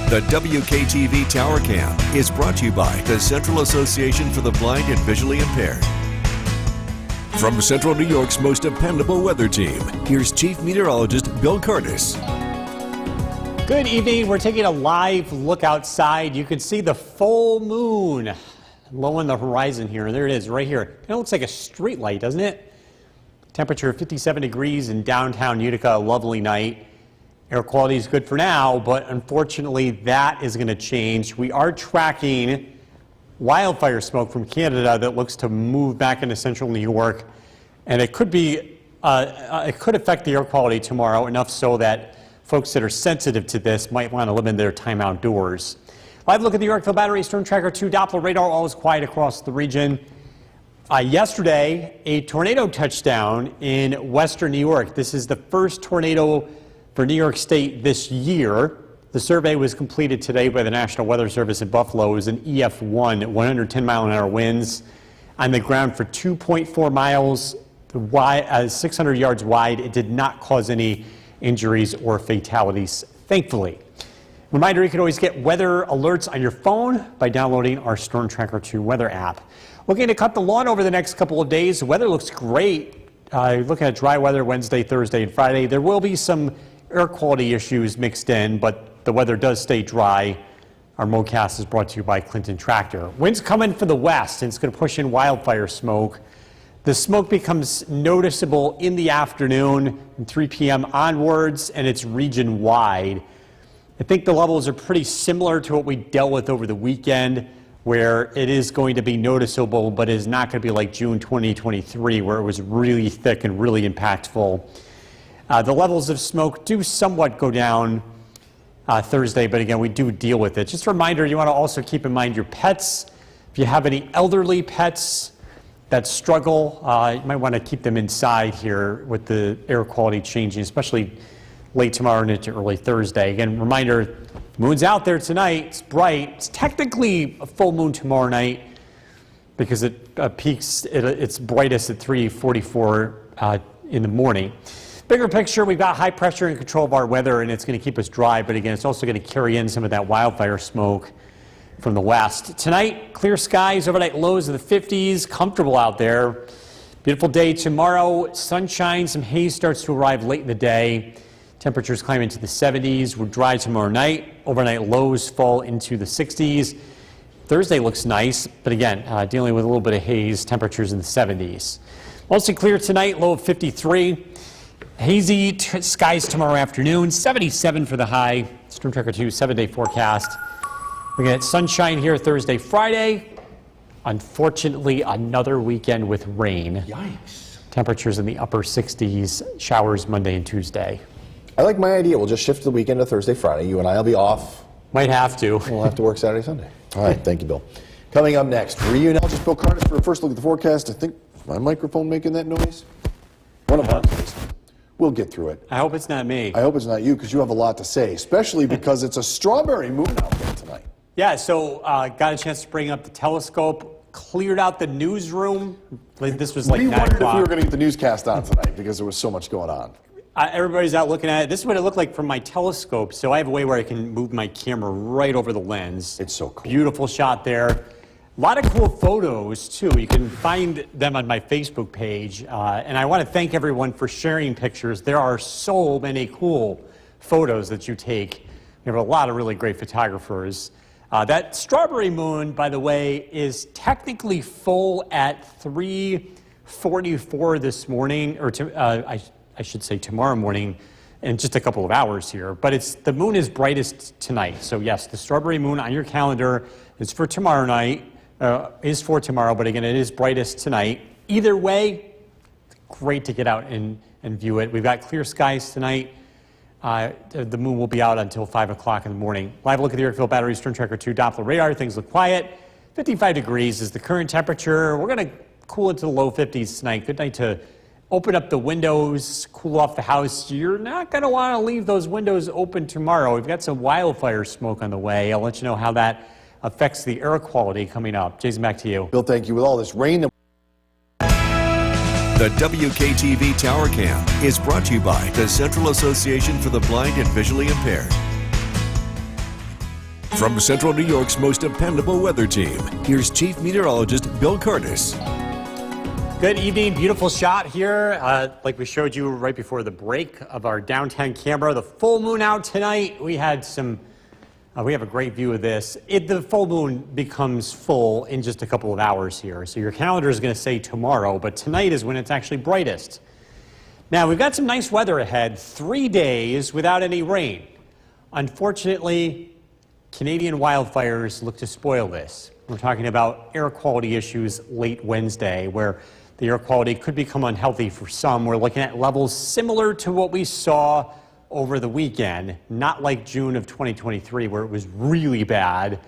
The WKTV Tower Cam is brought to you by the Central Association for the Blind and Visually Impaired. From Central New York's most dependable weather team, here's Chief Meteorologist Bill Curtis. Good evening. We're taking a live look outside. You can see the full moon low on the horizon here. There it is right here. It looks like a street light, doesn't it? Temperature 57 degrees in downtown Utica, a lovely night. Air quality is good for now, but unfortunately that is going to change. We are tracking wildfire smoke from Canada that looks to move back into central New York, and it could affect the air quality tomorrow, enough so that folks that are sensitive to this might want to limit their time outdoors. Live look at the Yorkville Battery Storm Tracker 2 Doppler radar. All is quiet across the region. Yesterday, a tornado touchdown in western New York. This is the first tornado for New York State this year. The survey was completed today by the National Weather Service in Buffalo. It was an EF1, 110-mile-an-hour winds on the ground for 2.4 miles, 600 yards wide. It did not cause any injuries or fatalities, thankfully. Reminder, you can always get weather alerts on your phone by downloading our Storm Tracker 2 weather app. Looking to cut the lawn over the next couple of days. The weather looks great. Looking at dry weather Wednesday, Thursday, and Friday. There will be some air quality issues mixed in, but the weather does stay dry. Our MoCast is brought to you by Clinton Tractor. Winds coming from the west, and it's going to push in wildfire smoke. The smoke becomes noticeable in the afternoon, from 3 p.m. onwards, and it's region-wide. I think the levels are pretty similar to what we dealt with over the weekend, where it is going to be noticeable, but it is not going to be like June 2023, where it was really thick and really impactful. The levels of smoke do somewhat go down Thursday, but again, we do deal with it. Just a reminder, you want to also keep in mind your pets. If you have any elderly pets that struggle, you might want to keep them inside here with the air quality changing, especially late tomorrow and into early Thursday. Again, reminder, the moon's out there tonight. It's bright. It's technically a full moon tomorrow night because it peaks, it's brightest at 3:44 in the morning. Bigger picture, we've got high pressure and control of our weather, and it's going to keep us dry, but again, it's also going to carry in some of that wildfire smoke from the west. Tonight, clear skies, overnight lows in the 50s, comfortable out there. Beautiful day tomorrow, sunshine, some haze starts to arrive late in the day. Temperatures climb into the 70s. We're dry tomorrow night. Overnight lows fall into the 60s. Thursday looks nice, but again, dealing with a little bit of haze, temperatures in the 70s. Mostly clear tonight, low of 53. Hazy skies tomorrow afternoon, 77 for the high. Storm Tracker 2 7-day forecast. We're going to get sunshine here Thursday, Friday. Unfortunately, another weekend with rain. Yikes. Temperatures in the upper 60s, showers Monday and Tuesday. I like my idea. We'll just shift the weekend to Thursday, Friday. You and I will be off. Might have to. We'll have to work Saturday, Sunday. All right, thank you, Bill. Coming up next, meteorologist Bill Curtis for a first look at the forecast. I think my microphone making that noise. One of us. We'll get through it. I hope it's not me. I hope it's not you, because you have a lot to say, especially because it's a strawberry moon out there tonight. Yeah, so got a chance to bring up the telescope, cleared out the newsroom. This was like 9 o'clock. We wondered if we were going to get the newscast on tonight because there was so much going on. Everybody's out looking at it. This is what it looked like from my telescope. So I have a way where I can move my camera right over the lens. It's so cool. Beautiful shot there. A lot of cool photos, too. You can find them on my Facebook page. And I want to thank everyone for sharing pictures. There are so many cool photos that you take. We have a lot of really great photographers. That strawberry moon, by the way, is technically full at 3:44 this morning, or I should say tomorrow morning, in just a couple of hours here. But the moon is brightest tonight. So yes, the strawberry moon on your calendar is for tomorrow night. But again, it is brightest tonight. Either way, it's great to get out and view it. We've got clear skies tonight. The moon will be out until 5 o'clock in the morning. Live look at the Yorkville Battery Storm Tracker 2 Doppler radar. Things look quiet. 55 degrees is the current temperature. We're going to cool into the low 50s tonight. Good night to open up the windows, cool off the house. You're not going to want to leave those windows open tomorrow. We've got some wildfire smoke on the way. I'll let you know how that affects the air quality coming up. Jason, back to you. Bill, thank you. With all this rain. The WKTV Tower Cam is brought to you by the Central Association for the Blind and Visually Impaired. From Central New York's most dependable weather team, here's Chief Meteorologist Bill Curtis. Good evening. Beautiful shot here, like we showed you right before the break of our downtown camera. The full moon out tonight. We had some. We have a great view of this. The full moon becomes full in just a couple of hours here. So your calendar is going to say tomorrow, but tonight is when it's actually brightest. Now, we've got some nice weather ahead. 3 days without any rain. Unfortunately, Canadian wildfires look to spoil this. We're talking about air quality issues late Wednesday, where the air quality could become unhealthy for some. We're looking at levels similar to what we saw over the weekend, not like June of 2023 where it was really bad,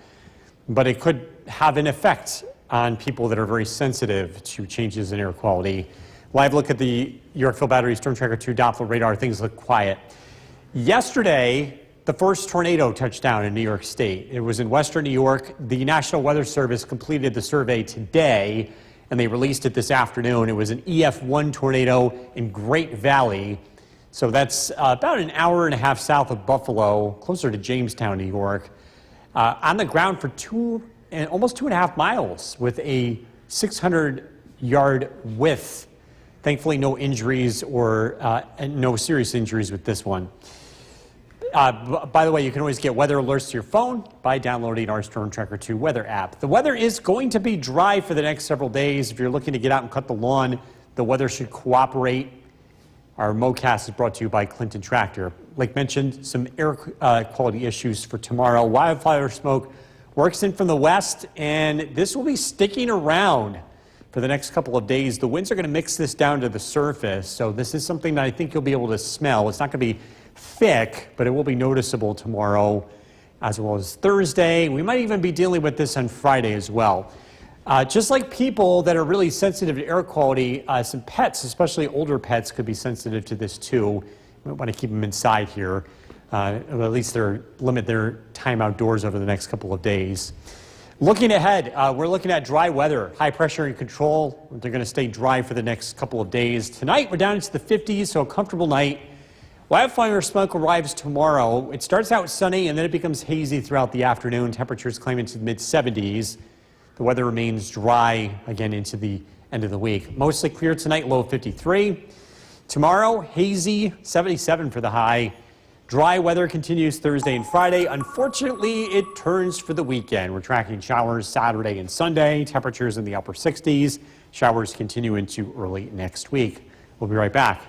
but it could have an effect on people that are very sensitive to changes in air quality. Live look at the Yorkville Battery Storm Tracker 2 Doppler radar. Things look quiet. Yesterday, the first tornado touched down in New York State. It was in western New York. The National Weather Service completed the survey today, and they released it this afternoon. It was an EF1 tornado in Great Valley. So that's about an hour and a half south of Buffalo, closer to Jamestown, New York. On the ground for almost 2.5 miles with a 600-yard width. Thankfully, no injuries or no serious injuries with this one. By the way, you can always get weather alerts to your phone by downloading our Storm Tracker 2 weather app. The weather is going to be dry for the next several days. If you're looking to get out and cut the lawn, the weather should cooperate. Our MoCast is brought to you by Clinton Tractor. Like mentioned, some air quality issues for tomorrow. Wildfire smoke works in from the west, and this will be sticking around for the next couple of days. The winds are going to mix this down to the surface, so this is something that I think you'll be able to smell. It's not going to be thick, but it will be noticeable tomorrow as well as Thursday. We might even be dealing with this on Friday as well. Just like people that are really sensitive to air quality, some pets, especially older pets, could be sensitive to this too. We want to keep them inside here, or at least limit their time outdoors over the next couple of days. Looking ahead, we're looking at dry weather, high pressure in control. They're going to stay dry for the next couple of days. Tonight, we're down into the 50s, so a comfortable night. Wildfire smoke arrives tomorrow. It starts out sunny, and then it becomes hazy throughout the afternoon. Temperatures climb into the mid-70s. The weather remains dry again into the end of the week. Mostly clear tonight, low 53. Tomorrow, hazy, 77 for the high. Dry weather continues Thursday and Friday. Unfortunately, it turns for the weekend. We're tracking showers Saturday and Sunday. Temperatures in the upper 60s. Showers continue into early next week. We'll be right back.